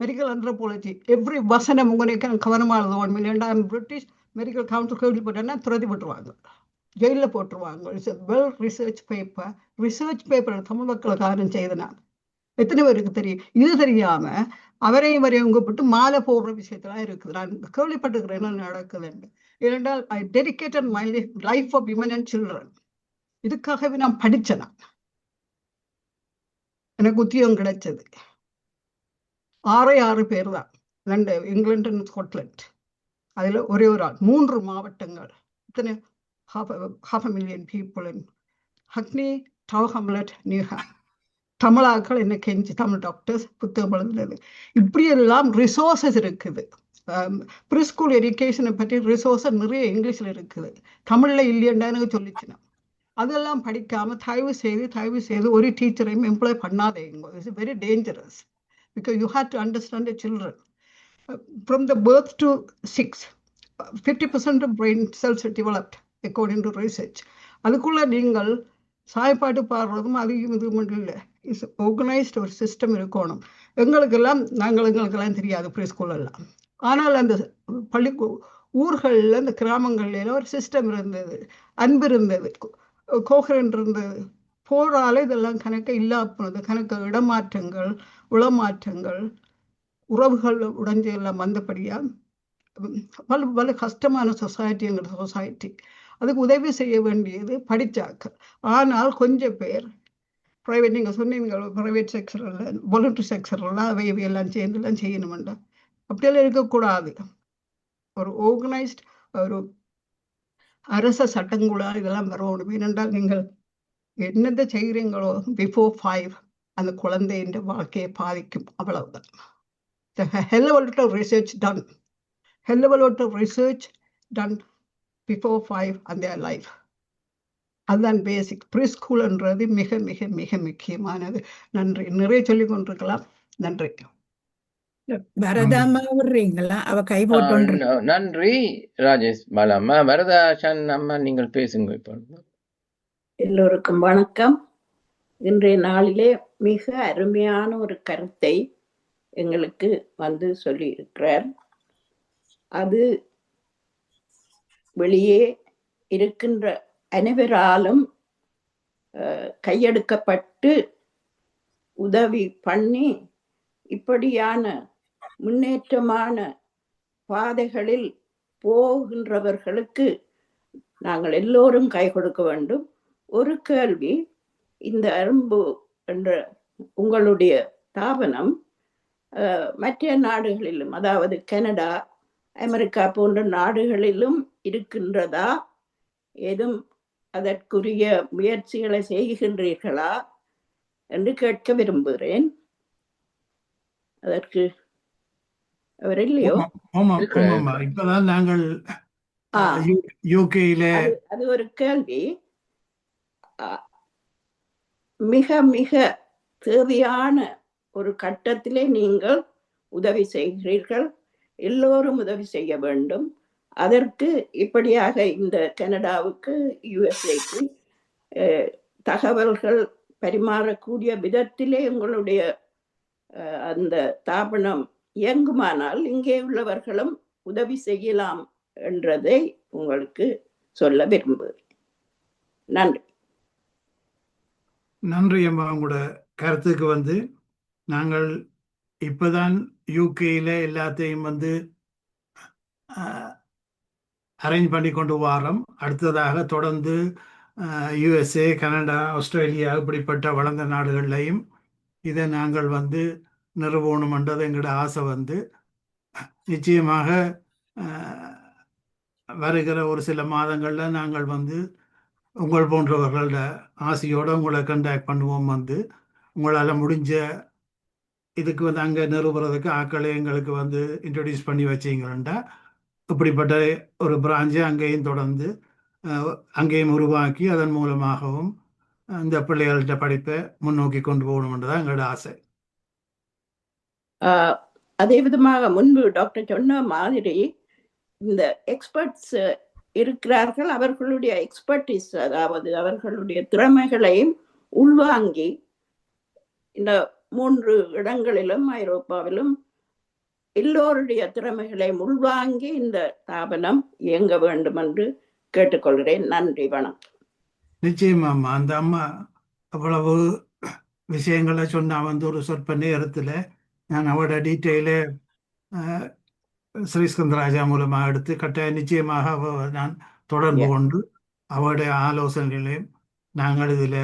மெடிக்கல் ஆந்த்ரோபாலஜி எவ்ரி வசனம் உங்களுக்கு கவனமாக எழுதுவோம். இல்லைண்டா பிரிட்டிஷ் மெடிக்கல் கவுன்சில் கேள்விப்பட்டேன்னா துரத்தி விட்டுருவாங்க, ஜெயிலில் போட்டுருவாங்க. It's well research paper Tamil மக்களுக்கு ஆரம் செய்த நான் எத்தனை பேருக்கு தெரியும்? இது தெரியாம அவரையும் கூப்பிட்டு மாலை போடுற விஷயத்தெல்லாம் இருக்குது. நான் கேள்விப்பட்டிருக்கிறேன் என்ன நடக்குதுன்னு. ஏனென்றால் I dedicated my life of women and children. இதுக்காகவே நான் படித்தேன். எனக்கு உத்தியோகம் கிடைச்சது 6 பேர் தான், லண்டன், இங்கிலாந்து அண்ட் ஸ்காட்லாந்து. அதில் ஒரே ஒரு ஆள், 3 மாவட்டங்கள், இத்தனை half a million people in Hackney, Tower Hamlet, Newham. தமிழாக்கள் என்ன கெஞ்சி தமிழ் டாக்டர்ஸ் புத்தகம் எழுதுறது. இப்படியெல்லாம் ரிசோர்ஸஸ் இருக்குது. ப்ரீ ஸ்கூல் எஜுகேஷனை பற்றி ரிசோர்ஸஸ் நிறைய இங்கிலீஷில் இருக்குது, தமிழில் இல்லையண்டா எனக்கு சொல்லிச்சுனா. அதெல்லாம் படிக்காமல் தயவு செய்து ஒரு டீச்சரையும் எம்ப்ளாய் பண்ணாதேங்க. It's very dangerous. Because you have to understand the children. From the birth to 6, 50% of brain cells are developed according to research. அதுக்குள்ள நீங்கள் சாய்பாட்டு பாடுறதும் அதிகம் இது மட்டும் இல்லை. இட்ஸ் ஆர்கனைஸ்ட் ஒரு சிஸ்டம் இருக்கணும். எங்களுக்கெல்லாம் தெரியாது ப்ரீ ஸ்கூலெல்லாம். ஆனால் அந்த ஊர்களில், அந்த கிராமங்கள்ல ஒரு சிஸ்டம் இருந்தது, அன்பு இருந்தது, கோஹரண்ட் இருந்தது. போரால இதெல்லாம் கணக்க இல்லாத கணக்க இடமாற்றங்கள், உளமாற்றங்கள், உறவுகள் உடைஞ்சு எல்லாம் வந்தபடியா பல கஷ்டமான சொசைட்டிங்கிற சொசைட்டி. அதுக்கு உதவி செய்ய வேண்டியது படித்தாக்கள். ஆனால் கொஞ்சம் பேர் ப்ரைவேட், நீங்கள் சொன்னீங்க ப்ரைவேட் செக்டரில், வாலண்டரி செக்டரில் அவையெல்லாம் சேர்ந்துலாம் செய்யணுமெண்டா. அப்படியெல்லாம் இருக்கக்கூடாது. ஒரு ஆர்கனைஸ்ட் ஒரு அரச சட்டங்களால் இதெல்லாம் வரணும். ஏனென்றால் நீங்கள் என்னத்தை செய்கிறீங்களோ பிஃபோர் 5 அந்த குழந்தையின் வாழ்க்கையை பாதிக்கும். அவ்வளவுதான். hell of a lot of research done before 5 and their life. அதுதான் பேசிக். ப்ரீ ஸ்கூல்ன்றது மிக மிக மிக முக்கியமானது. நன்றி. நிறைய சொல்லிக் கொண்டிருக்கலாம். நன்றி. வரதாமா விடுறீங்களா? அவ கை போட்டு. நன்றி ராஜேஷ் பாலாம்மா. வரதாசன் அம்மா, நீங்கள் பேசுங்க. இப்போ எல்லோருக்கும் வணக்கம். இன்றைய நாளிலே மிக அருமையான ஒரு கருத்தை எங்களுக்கு சொல்லியிருக்கிறார். அது வெளியே இருக்கின்ற அனைவராலும் கையெடுக்கப்பட்டு உதவி பண்ணி இப்படியான முன்னேற்றமான பாதைகளில் போகின்றவர்களுக்கு நாங்கள் எல்லோரும் கை கொடுக்க வேண்டும். ஒரு கேள்வி, இந்த அரும்பு என்ற உங்களுடைய தாபனம் மற்ற நாடுகளிலும், அதாவது கனடா, அமெரிக்கா போன்ற நாடுகளிலும் இருக்கின்றதா? ஏதும் அதற்குரிய முயற்சிகளை செய்கின்றீர்களா என்று கேட்க விரும்புகிறேன். அதற்கு அவர் இல்லையோ? இப்பதான் நாங்கள் யூகேல, அது ஒரு கேள்வி. மிக மிக தேவையான ஒரு கட்டத்திலே நீங்கள் உதவி செய்கிறீர்கள். எல்லோரும் உதவி செய்ய வேண்டும். அதற்கு இப்படியாக இந்த கனடாவுக்கு, யுஎஸ்ஏக்கு தகவல்கள் பரிமாறக்கூடிய விதத்திலே உங்களுடைய அந்த தாபனம் இயங்குமானால் இங்கே உள்ளவர்களும் உதவி செய்யலாம் என்றதை உங்களுக்கு சொல்ல விரும்புகிறேன். நன்றி. நன்றி அம்மா. உங்களோட கருத்துக்கு நாங்கள் இப்பதான் யூகேல எல்லாத்தையும் அரேஞ்ச் பண்ணி கொண்டு வரோம். அடுத்ததாக தொடர்ந்து யுஎஸ்ஏ, கனடா, ஆஸ்திரேலியா இப்படிப்பட்ட வளர்ந்த நாடுகள்லையும் இதை நாங்கள் நிறுவனம்ன்றது எங்களோட ஆசை. நிச்சயமாக வருகிற ஒரு சில மாதங்களில் நாங்கள் உங்கள் போன்றவர்களோட ஆசையோடு உங்களை கண்டாக்ட் பண்ணுவோம். உங்களால் முடிஞ்ச இதுக்கு வந்து அங்கே நிறுவுறதுக்கு ஆக்களை எங்களுக்கு வந்து இன்ட்ரடியூஸ் பண்ணி வச்சிங்கன்னா இப்படிப்பட்ட ஒரு பிரான்ச்சை அங்கேயும் தொடர்ந்து அங்கேயும் உருவாக்கி அதன் மூலமாகவும் இந்த பிள்ளைகள்கிட்ட படிப்பை முன்னோக்கி கொண்டு போகணுன்றதான் எங்களோட ஆசை. அதே விதமாக முன்பு டாக்டர் சொன்ன மாதிரி இந்த எக்ஸ்பர்ட்ஸ் இருக்கிறார்கள், அவர்களுடைய எக்ஸ்பர்டிஸ், அதாவது அவர்களுடைய திறமைகளையும் உள்வாங்கி இந்த 3 இடங்களிலும் ஐரோப்பாவிலும் எல்லோருடைய திறமைகளையும் உள்வாங்கி இந்த ஸ்தாபனம் இயங்க வேண்டும் என்று கேட்டுக்கொள்கிறேன். நன்றி, வணக்கம். நிச்சயமாம்மா, அந்த அம்மா அவ்வளவு விஷயங்களை சொன்னா வந்து ஒரு சொற்ப நேரத்தில் நான் அவரோட டீட்டெயிலு ஸ்ரீஸ்கந்தராஜா மூலமாக எடுத்து கட்டாயம் நிச்சயமாக நான் தொடர்பு கொண்டு அவருடைய ஆலோசனைகளையும் நாங்கள் இதில்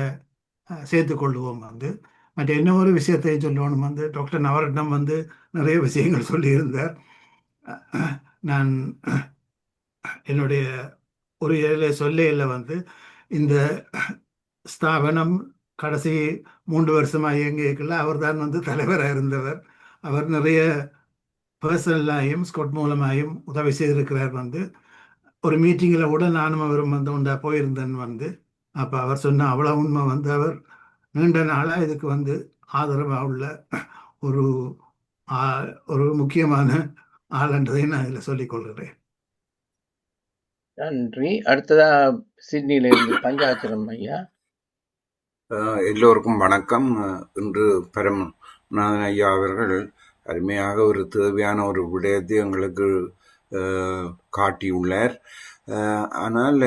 சேர்த்து கொள்வோம். வந்து மற்ற என்ன ஒரு விஷயத்தை சொல்லணும், வந்து டாக்டர் நவரட்னம் வந்து நிறைய விஷயங்கள் சொல்லியிருந்தார். நான் என்னுடைய ஒரு சொல்லையில் வந்து இந்த ஸ்தாபனம் கடைசி 3 வருஷமாக இயங்கிக்கல அவர் தான் வந்து தலைவராக இருந்தவர். அவர் நிறைய பர்சனலாயும் ஸ்கொட் மூலமாயும் உதவி செய்திருக்கிறார். வந்து ஒரு மீட்டிங்கில் கூட நானும் அவரும் வந்து உண்டா போயிருந்தேன். வந்து அப்போ அவர் சொன்ன அவ்வளோ உண்மை. வந்து அவர் நீண்ட நாளாக இதுக்கு வந்து ஆதரவாக உள்ள ஒரு முக்கியமான ஆளுன்றதை நான் இதில் சொல்லிக் கொள்கிறேன். நன்றி. அடுத்ததா சிட்னியிலிருந்து பஞ்சாச்சரம் ஐயா. எல்லோருக்கும் வணக்கம். இன்று பரமநாதன் ஐயா அவர்கள் அருமையாக ஒரு தேவையான ஒரு விடயத்தை எங்களுக்கு காட்டியுள்ளார். ஆனால்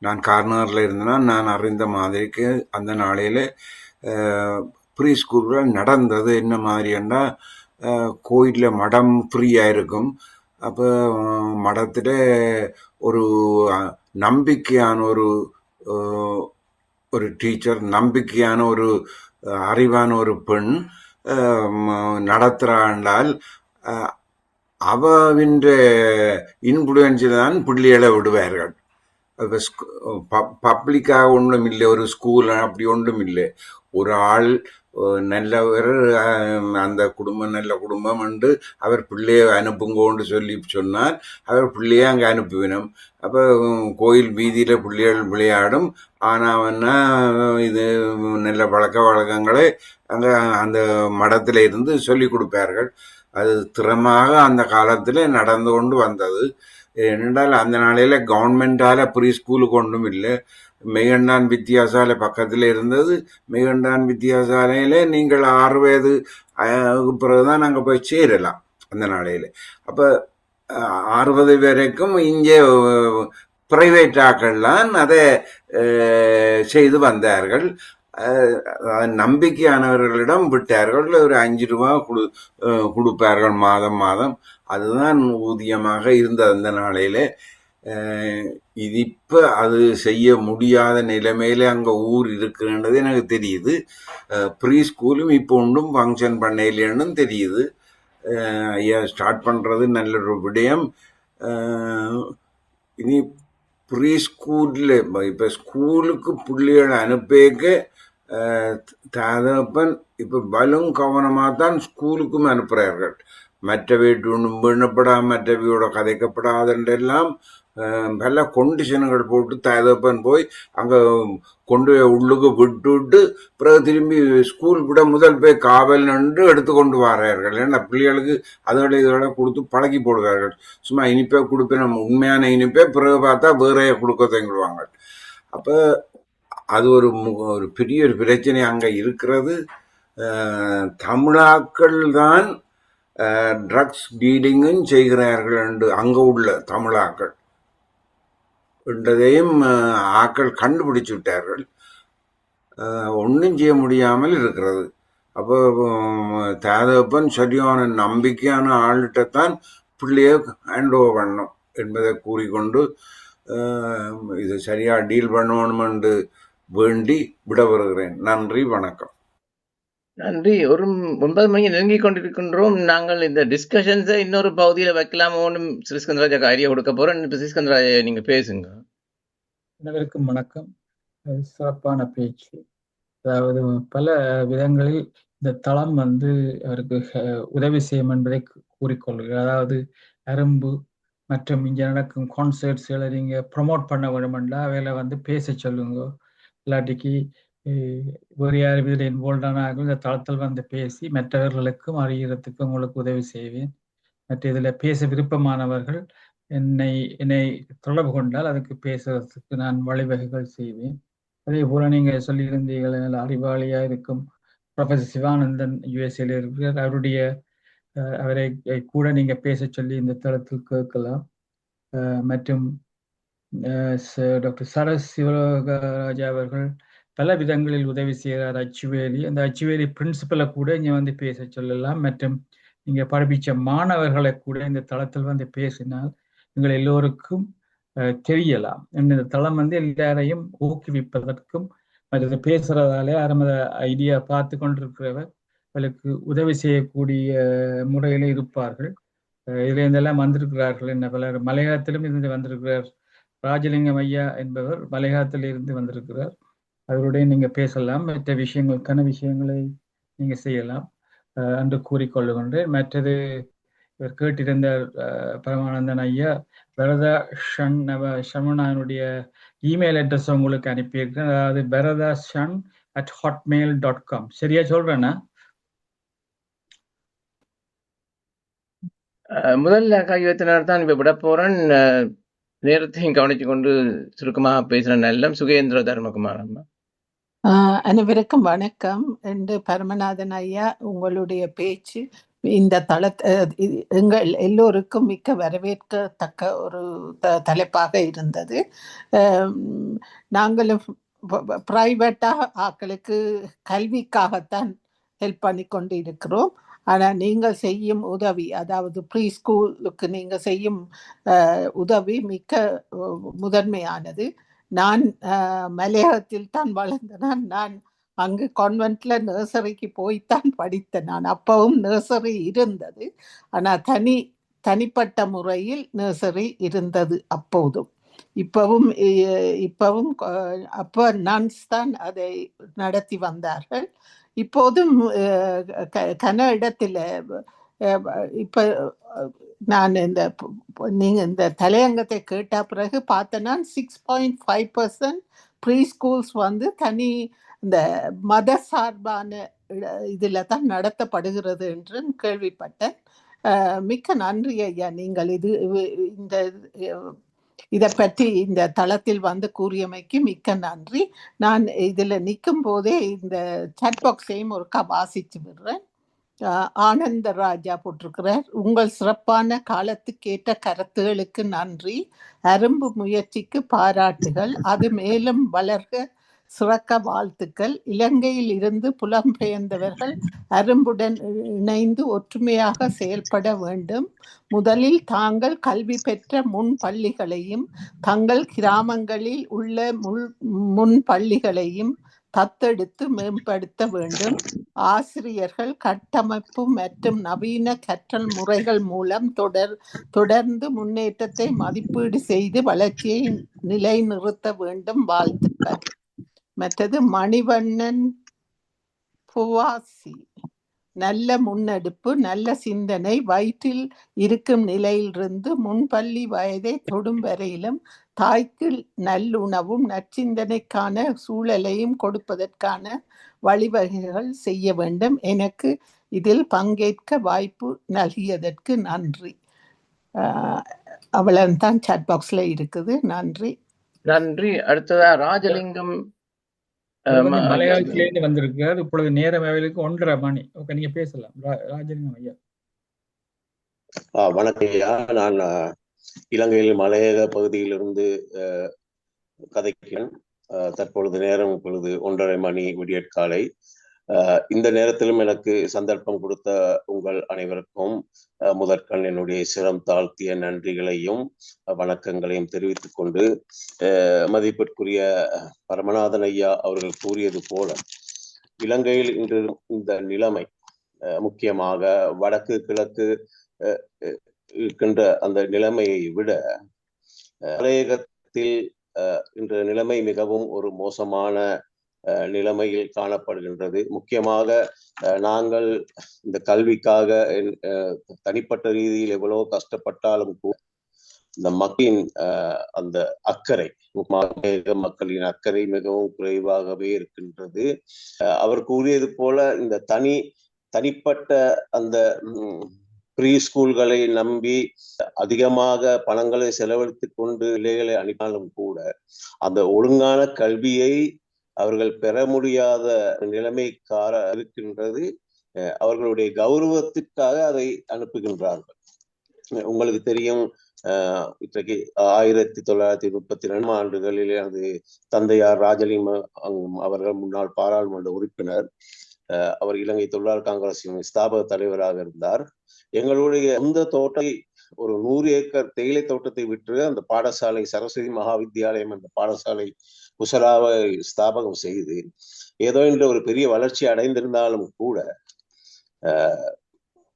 நான் கார்னரில் இருந்தேன்னா நான் அறிந்த மாதிரிக்கு அந்த நாளையில் ப்ரீ ஸ்கூல்கள் நடந்தது என்ன மாதிரின்னா, கோயிலில் மடம் ஃப்ரீயாக இருக்கும். அப்போ மடத்தில் ஒரு நம்பிக்கையான ஒரு டீச்சர், நம்பிக்கையான ஒரு அறிவான ஒரு பெண் நடத்துகிறாண்டால் அவவின் இன்ஃப்ளூயன்ஸில் தான் பிள்ளைகளை விடுவார்கள். பப்ளிக்காக ஒன்றும் இல்லை, ஒரு ஸ்கூல் அப்படி ஒன்றும் இல்லை. ஒரு ஆள் நல்லவர், அந்த குடும்பம் நல்ல குடும்பம் என்று அவர் பிள்ளையை அனுப்புங்கோன்னு சொன்னால் அவர் பிள்ளையை அங்கே அனுப்புவினோம். அப்போ கோயில் வீதியில் பிள்ளைகள் விளையாடும். ஆனாவன்னா இது நல்ல பழக்க வழக்கங்களை அங்கே அந்த மடத்தில் இருந்து சொல்லி கொடுப்பார்கள். அது திறமாக அந்த காலத்தில் நடந்து கொண்டு வந்தது. என்னென்றால் அந்த நாளையில் கவர்மெண்டால் ப்ரீ ஸ்கூலுக்கு ஒன்றும் இல்லை. மெய்கண்டான் வித்தியாசாலை பக்கத்தில் இருந்தது. மெய்கண்டான் வித்தியாசாலையில் நீங்கள் 6 வயது பிறகுதான் நாங்கள் போய் சேரலாம் அந்த நாளையில். அப்போ 60 வரைக்கும் இங்கே பிரைவேட் ஆக்கள்லாம் அதை செய்து வந்தார்கள். நம்பிக்கையானவர்களிடம் விட்டார்கள். ஒரு 5 ரூபா கொடுப்பார்கள் மாதம். அதுதான் ஊதியமாக இருந்தது அந்த நாளையில். இது இப்போ அது செய்ய முடியாத நிலைமையில அங்கே ஊர் இருக்குன்றது எனக்கு தெரியுது. ப்ரீ ஸ்கூலும் இப்போ ஒன்றும் ஃபங்க்ஷன் பண்ணலைன்னு தெரியுது. ஐயா ஸ்டார்ட் பண்ணுறது நல்ல ஒரு விடயம். இனி ப்ரீ ஸ்கூலில் இப்போ ஸ்கூலுக்கு பிள்ளைகளை அனுப்பிக்க தகப்பன் இப்போ பலும் கவனமாக தான் ஸ்கூலுக்கும் அனுப்புகிறார்கள். மற்றவைட்டு ஒன்றும் வீணப்படாம மற்றவையோட கதைக்கப்படாதென்றெல்லாம் பல கொண்டிஷன்கள் போட்டு தகப்பன் போய் அங்கே கொண்டு உள்ளுக்கு விட்டு பிறகு திரும்பி ஸ்கூல் விட முதல் போய் காவல் நின்று எடுத்துக்கொண்டு வர்றார்கள். ஏன்னா பிள்ளைகளுக்கு இதோட கொடுத்து பழக்கி போடுவார்கள். சும்மா இனிப்பே கொடுப்பேன், நம்ம உண்மையான இனிப்பே பிறகு பார்த்தா வேறைய கொடுக்க தங்கிடுவாங்க. அப்போ அது ஒரு பெரிய ஒரு பிரச்சனை அங்கே இருக்கிறது. தமிழாக்கள் தான் ட்ரக்ஸ் டீலிங்கும் செய்கிறார்கள் என்று அங்கே உள்ள தமிழாக்கள் என்றதையும் ஆக்கள் கண்டுபிடிச்சு விட்டார்கள். ஒன்றும் செய்ய முடியாமல் இருக்கிறது. அப்போ தகப்பன் சரியான நம்பிக்கையான ஆள்கிட்டத்தான் பிள்ளைய ஹேண்ட் ஓவர் பண்ணணும் என்பதை கூறிக்கொண்டு இது சரியாக டீல் பண்ணணும் என்று வேண்டி விட வருகிறேன். நன்றி, வணக்கம். நன்றி. ஒரு 9 மணி நெருங்கி கொண்டிருக்கின்றோம். நாங்கள் இந்த டிஸ்கஷன்ஸை இன்னொரு பகுதியில் வைக்கலாமோன்னு ஸ்ரீஸ்கந்தராஜாக்கு ஐடியா கொடுக்க போகிறோம். இப்போ ஸ்ரீஸ்கந்தராஜா நீங்கள் பேசுங்க. அனைவருக்கும் வணக்கம். சிறப்பான பேச்சு. அதாவது பல விதங்களில் இந்த தளம் வந்து அவருக்கு உதவி செய்யும் என்பதை கூறிக்கொள்கிறேன். அதாவது அரும்பு மற்றும் இங்கே நடக்கும் கான்சர்ட்ஸ்களை நீங்கள் ப்ரொமோட் பண்ண வேணுமெண்டா அவையில வந்து பேச சொல்லுங்க. இல்லாட்டிக்கு வேறு யார் இதில் இன்வால்வ்டானாலும் இந்த தளத்தில் வந்து பேசி மற்றவர்களுக்கும் அறிகிறதுக்கு உங்களுக்கு உதவி செய்வேன். மற்ற இதில் பேச விருப்பமானவர்கள் என்னை தொடர்பு கொண்டால் அதுக்கு பேசுறதுக்கு நான் வழிவகைகள் செய்வேன். அதே போல நீங்க சொல்லியிருந்தீர்கள் அறிவாளியா இருக்கும் ப்ரொஃபசர் சிவானந்தன் யுஎஸ்ஏல இருக்கிறார். அவரை கூட நீங்க பேச சொல்லி இந்த தளத்தில் கேட்கலாம். மற்றும் டாக்டர் சரஸ் சிவராஜா அவர்கள் பல விதங்களில் உதவி செய்கிறார். அச்சுவேலி, அந்த அச்சுவேலி பிரின்சிபலை கூட இங்க வந்து பேச சொல்லலாம். மற்றும் நீங்க படிப்பிச்ச மாணவர்களை கூட இந்த தளத்தில் வந்து பேசினால் எங்கள் எல்லோருக்கும் தெரியலாம். இந்த தளம் வந்து எல்லாரையும் ஊக்குவிப்பதற்கும் மற்றது பேசுறதாலே ஆரம்ப ஐடியா பார்த்து கொண்டிருக்கிறவர் அவளுக்கு உதவி செய்யக்கூடிய முறையில இருப்பார்கள். இதுல இருந்தெல்லாம் வந்திருக்கிறார்கள். என்ன பலர் மலையாளத்திலும் இருந்து வந்திருக்கிறார். ராஜலிங்கம் ஐயா என்பவர் மலையாளத்தில் இருந்து வந்திருக்கிறார். அவருடைய நீங்க பேசலாம். மற்ற விஷயங்களுக்கான விஷயங்களை நீங்க செய்யலாம் என்று கூறிக்கொள்ளுகின்றேன். மற்றது இவர் கேட்டிருந்தார் பரமானந்தன் ஐயா, பரதா ஷண்முனானுடைய இமெயில் அட்ரஸ் உங்களுக்கு அனுப்பியிருக்கிறேன். அதாவது bharadashan@hotmail.com. சரியா சொல்றேன்னா? முதல்ல கையெழுத்தினர் தான் இப்ப விட போறேன். நேரத்தையும் கவனிச்சு கொண்டு சுருக்கமாக பேசுற நல்லம் சுகேந்திர தர்மகுமார் அம்மா. அனைவருக்கும் வணக்கம். என்று பரமநாதன் ஐயா, உங்களுடைய பேச்சு இந்த எங்கள் எல்லோருக்கும் மிக்க வரவேற்கத்தக்க ஒரு தலைப்பாக இருந்தது. நாங்களும் பிரைவேட்டாக ஆக்களுக்கு கல்விக்காகத்தான் ஹெல்ப் பண்ணி கொண்டு இருக்கிறோம். ஆனால் நீங்கள் செய்யும் உதவி, அதாவது ப்ரீ ஸ்கூலுக்கு நீங்கள் செய்யும் உதவி மிக்க முதன்மையானது. நான் மலையகத்தில் தான் வளர்ந்தேன். நான் அங்கு கான்வென்ட்ல நர்சரிக்கு போய்த்தான் படித்தேன். நான் அப்பவும் நர்சரி இருந்தது, ஆனால் தனிப்பட்ட முறையில் நர்சரி இருந்தது அப்போதும். இப்பவும் அப்போ நன்ஸ் தான் அதை நடத்தி வந்தார்கள். இப்போதும் கன இடத்துல இப்ப நான் நீங்க இந்த தலையங்கத்தை கேட்ட பிறகு பார்த்தேன்னா 6.5% ப்ரீ ஸ்கூல்ஸ் வந்து தனி இந்த மத சார்பான இதுல தான் நடத்தப்படுகிறது என்று கேள்விப்பட்டேன். மிக்க நன்றி ஐயா, நீங்கள் இதை பற்றி இந்த தளத்தில் வந்து கூறியமைக்கு மிக்க நன்றி. நான் இதுல நிற்கும் போதே இந்த சாட் பாக்ஸையும் ஒருக்கா வாசிச்சு விடுறேன். ஆனந்த ராஜா போட்டிருக்கிறார். உங்கள் சிறப்பான காலத்துக்கேற்ற கருத்துகளுக்கு நன்றி. அரும்பு முயற்சிக்கு பாராட்டுகள். அது மேலும் வளர்க, சிறக்க வாழ்த்துக்கள். இலங்கையில் இருந்து புலம்பெயர்ந்தவர்கள் அரும்புடன் இணைந்து ஒற்றுமையாக செயல்பட வேண்டும். முதலில் தாங்கள் கல்வி பெற்ற முன் பள்ளிகளையும் தங்கள் கிராமங்களில் உள்ள முன் பள்ளிகளையும் தத்தெடுத்து மேம்படுத்த வேண்டும். ஆசிரியர்கள் கட்டமைப்பு மற்றும் நவீன கற்றல் முறைகள் மூலம் தொடர்ந்து முன்னேற்றத்தை மதிப்பீடு செய்து வளர்ச்சியை நிலைநிறுத்த வேண்டும். வாழ்த்துக்கள். மற்றது மணிவண்ணன் புவாசி, நல்ல முன்னெடுப்பு, நல்ல சிந்தனை. வயிற்றில் இருக்கும் நிலையிலிருந்து முன்பள்ளி வயதை தொடும் வரையிலும் தாய்க்கு நல்லுணவும் நற்சிந்தனைக்கான சூழலையும் கொடுப்பதற்கான வழிவகைகள் செய்ய வேண்டும். எனக்கு இதில் பங்கேற்க வாய்ப்பு நல்கியதற்கு நன்றி. அவ்வளவுதான் சாட் பாக்ஸ்ல இருக்குது. நன்றி. நன்றி. அடுத்ததா ராஜலிங்கம் மலையாளத்திலேருந்து வந்திருக்கிறார். இப்பொழுது நேரம் வேலைக்கு 1:30 மணி. ஓகே, நீங்க பேசலாம் ராஜலிங்கம் ஐயா. வணக்கம் ஐயா. நான் இலங்கையில் மலையக பகுதியிலிருந்து கதைக்கிறேன். தற்பொழுது நேரம் இப்பொழுது 1:30 மணி விடியற்காலை. இந்த நேரத்திலும் எனக்கு சந்தர்ப்பம் கொடுத்த உங்கள் அனைவருக்கும் முதற்கண் என்னுடைய சிரம் தாழ்த்திய நன்றிகளையும் வணக்கங்களையும் தெரிவித்துக் கொண்டு, மதிப்பிற்குரிய பரமநாதன் ஐயா அவர்கள் கூறியது போல இலங்கையில் இன்று இந்த நிலைமை, முக்கியமாக வடக்கு கிழக்கு இருக்கின்ற அந்த நிலைமையை விட மலையகத்தில் இன்று நிலைமை மிகவும் ஒரு மோசமான நிலைமையில் காணப்படுகின்றது. முக்கியமாக நாங்கள் இந்த கல்விக்காக தனிப்பட்ட ரீதியில் எவ்வளவு கஷ்டப்பட்டாலும் கூட இந்த மக்களின் அந்த அக்கறை, மக்களின் அக்கறை மிகவும் குறைவாகவே இருக்கின்றது. அவர் கூறியது போல இந்த தனிப்பட்ட அந்த ப்ரீ ஸ்கூல்களை நம்பி அதிகமாக பணங்களை செலவழித்து கொண்டு பிள்ளைகளை அனுப்பினாலும் கூட அந்த ஒழுங்கான கல்வியை அவர்கள் பெற முடியாத நிலைமைக்கார இருக்கின்றது. அவர்களுடைய கௌரவத்திற்காக அதை அனுப்புகின்றார்கள். உங்களுக்கு தெரியும், இன்றைக்கு 1932 ஆண்டுகளில் எனது தந்தையார் ராஜலிங்க அவர்கள் முன்னாள் பாராளுமன்ற உறுப்பினர். அவர் இலங்கை தொழிலாளர் காங்கிரசின் ஸ்தாபக தலைவராக இருந்தார். எங்களுடைய சொந்த தோட்டத்தை ஒரு 100 ஏக்கர் தேயிலை தோட்டத்தை விற்று அந்த பாடசாலை சரஸ்வதி மகாவித்யாலயம் என்ற பாடசாலை குசலாவை ஸ்தாபகம் செய்து ஏதோ இன்று ஒரு பெரிய வளர்ச்சி அடைந்திருந்தாலும் கூட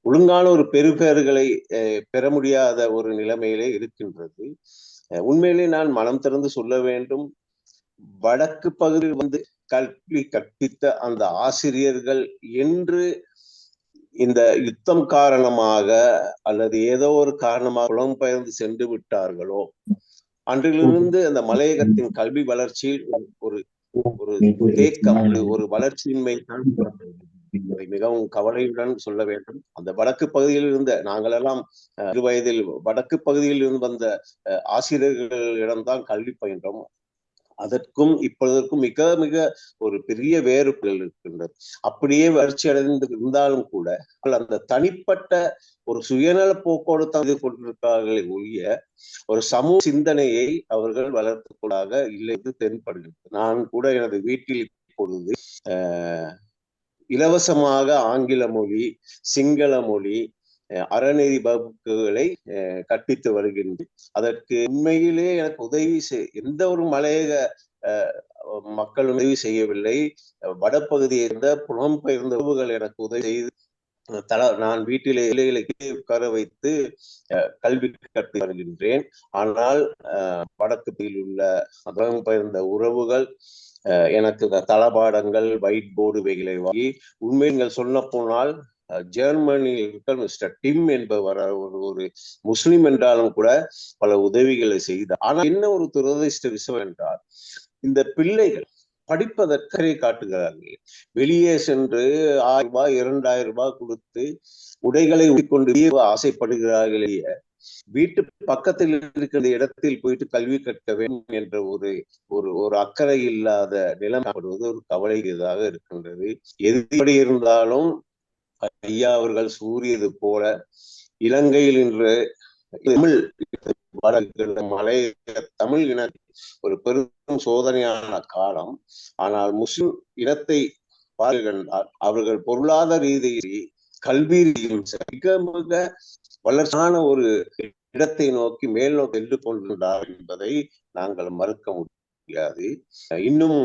ஒழுங்கான ஒரு பெறுபேறுகளை பெற முடியாத ஒரு நிலைமையிலே இருக்கின்றது. உண்மையிலே நான் மனம் திறந்து சொல்ல வேண்டும், வடக்கு பகுதியில் கல்வி கற்பித்த அந்த ஆசிரியர்கள் என்று இந்த யுத்தம் காரணமாக அல்லது ஏதோ ஒரு காரணமாக புலம்பெயர்ந்து சென்று விட்டார்களோ அன்றிலிருந்து அந்த மலையகத்தின் கல்வி வளர்ச்சியில் ஒரு தேக்கம், ஒரு வளர்ச்சியின்மை மிகவும் கவலையுடன் சொல்ல வேண்டும். அந்த வடக்கு பகுதியில் இருந்த நாங்களெல்லாம் 20 வயதில் வடக்கு பகுதியில் இருந்து வந்த ஆசிரியர்களிடம்தான் கல்வி பயின்றோம். அதற்கும் இப்பொழுதற்கும் மிக மிக ஒரு பெரிய வேறுபாடுகள் இருக்கின்றது. அப்படியே வளர்ச்சி அடைந்து இருந்தாலும் கூட அந்த தனிப்பட்ட ஒரு சுயநல போக்கோடு தான் கொண்டிருக்கிறார்களே ஒழிய ஒரு சமூக சிந்தனையை அவர்கள் வளர்த்துக்கூடாக இல்லை என்று தென்படுகிறது. நான் கூட எனது வீட்டில் இப்பொழுது இலவசமாக ஆங்கில மொழி, சிங்கள மொழி, அறநெறி வகுப்புகளை கற்பித்து வருகின்றேன். அதற்கு உண்மையிலே எனக்கு உதவி எந்த ஒரு மலையக மக்கள் உதவி செய்யவில்லை. வடப்பகுதியை இருந்த புலம்பெயர்ந்த உறவுகள் எனக்கு உதவி செய்து நான் வீட்டிலே இலைகளை உட்கார வைத்து கல்வி கற்று வருகின்றேன். ஆனால் வடக்கு பகுதியில் உள்ள புலம்பெயர்ந்த உறவுகள் எனக்கு தளபாடங்கள், ஒயிட் போர்டு இவைகளை வாங்கி, உண்மை நீங்கள் சொல்ல போனால் ஜெர்மனியில் இருக்கிற மிஸ்டர் டிம் என்பவர் ஒரு முஸ்லிம் என்றாலும் கூட பல உதவிகளை செய்தார். ஆனால் என்ன ஒரு துரதிர்ஷ்ட விஷயம் என்றால், இந்த பிள்ளைகள் படிப்பதற்கரை காட்டுகிறார்கள். வெளியே சென்று 1000 ரூபாய் 2000 ரூபாய் கொடுத்து உடைகளை உடுத்திக்கொண்டு ஆசைப்படுகிறார்களே, வீட்டு பக்கத்தில் இருக்கிற இடத்தில் போயிட்டு கல்வி கற்க வேண்டும் என்ற ஒரு அக்கறை இல்லாத நிலைமைப்படுவது ஒரு கவலையாக இருக்கின்றது. எதுபடி இருந்தாலும் ஐயா அவர்கள் கூறியது போல இலங்கையில் இன்று தமிழ் இன ஒரு பெரும் சோதனையான காலம். ஆனால் முஸ்லிம் இனத்தை பார்க்கின்றால் அவர்கள் பொருளாதார ரீதியில், கல்வி மிக மிக வளர்ச்சியான ஒரு இடத்தை நோக்கி மேல் நோக்கி சென்று கொண்டிருந்தார் என்பதை நாங்கள் மறுக்க முடியாது. இன்னும்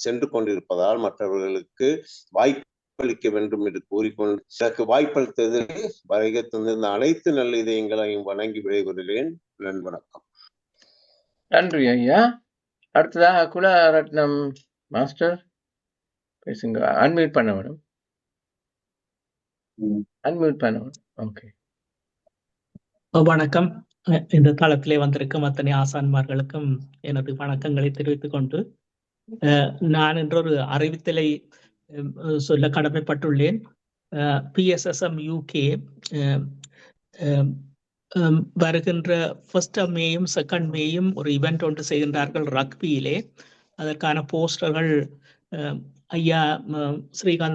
சென்று கொண்டிருப்பதால் மற்றவர்களுக்கு வாய்ப்பளிக்க வேண்டும் என்று கூறிக்கொண்டு எனக்கு வாய்ப்பளித்ததில் வருகை தந்திருந்த அனைத்து நல்ல இதயங்களையும் வணங்கி விடைபெறுகிறேன். வணக்கம். நன்றி ஐயா. அடுத்ததாக குலரத்னம் மாஸ்டர் பேசுங்க. அன்மியூட் பண்ண வேணும். அன்மியூட் பண்ண வேணும். ஓகே. வணக்கம். இந்த தளத்திலே வந்திருக்கும் அத்தனை ஆசான்மார்களுக்கும் எனது வணக்கங்களை தெரிவித்துக் கொண்டு நான் இன்றொரு அறிவித்தலை சொல்ல கடமைப்பட்டுள்ளேன். PSSM UK வருகின்ற 1 மேயும் 2 மேயும் ஒரு இவெண்ட் ஒன்று செய்கின்றார்கள் ரக்பியிலே. அதற்கான போஸ்டர்கள் ஐயா ஸ்ரீகாந்த்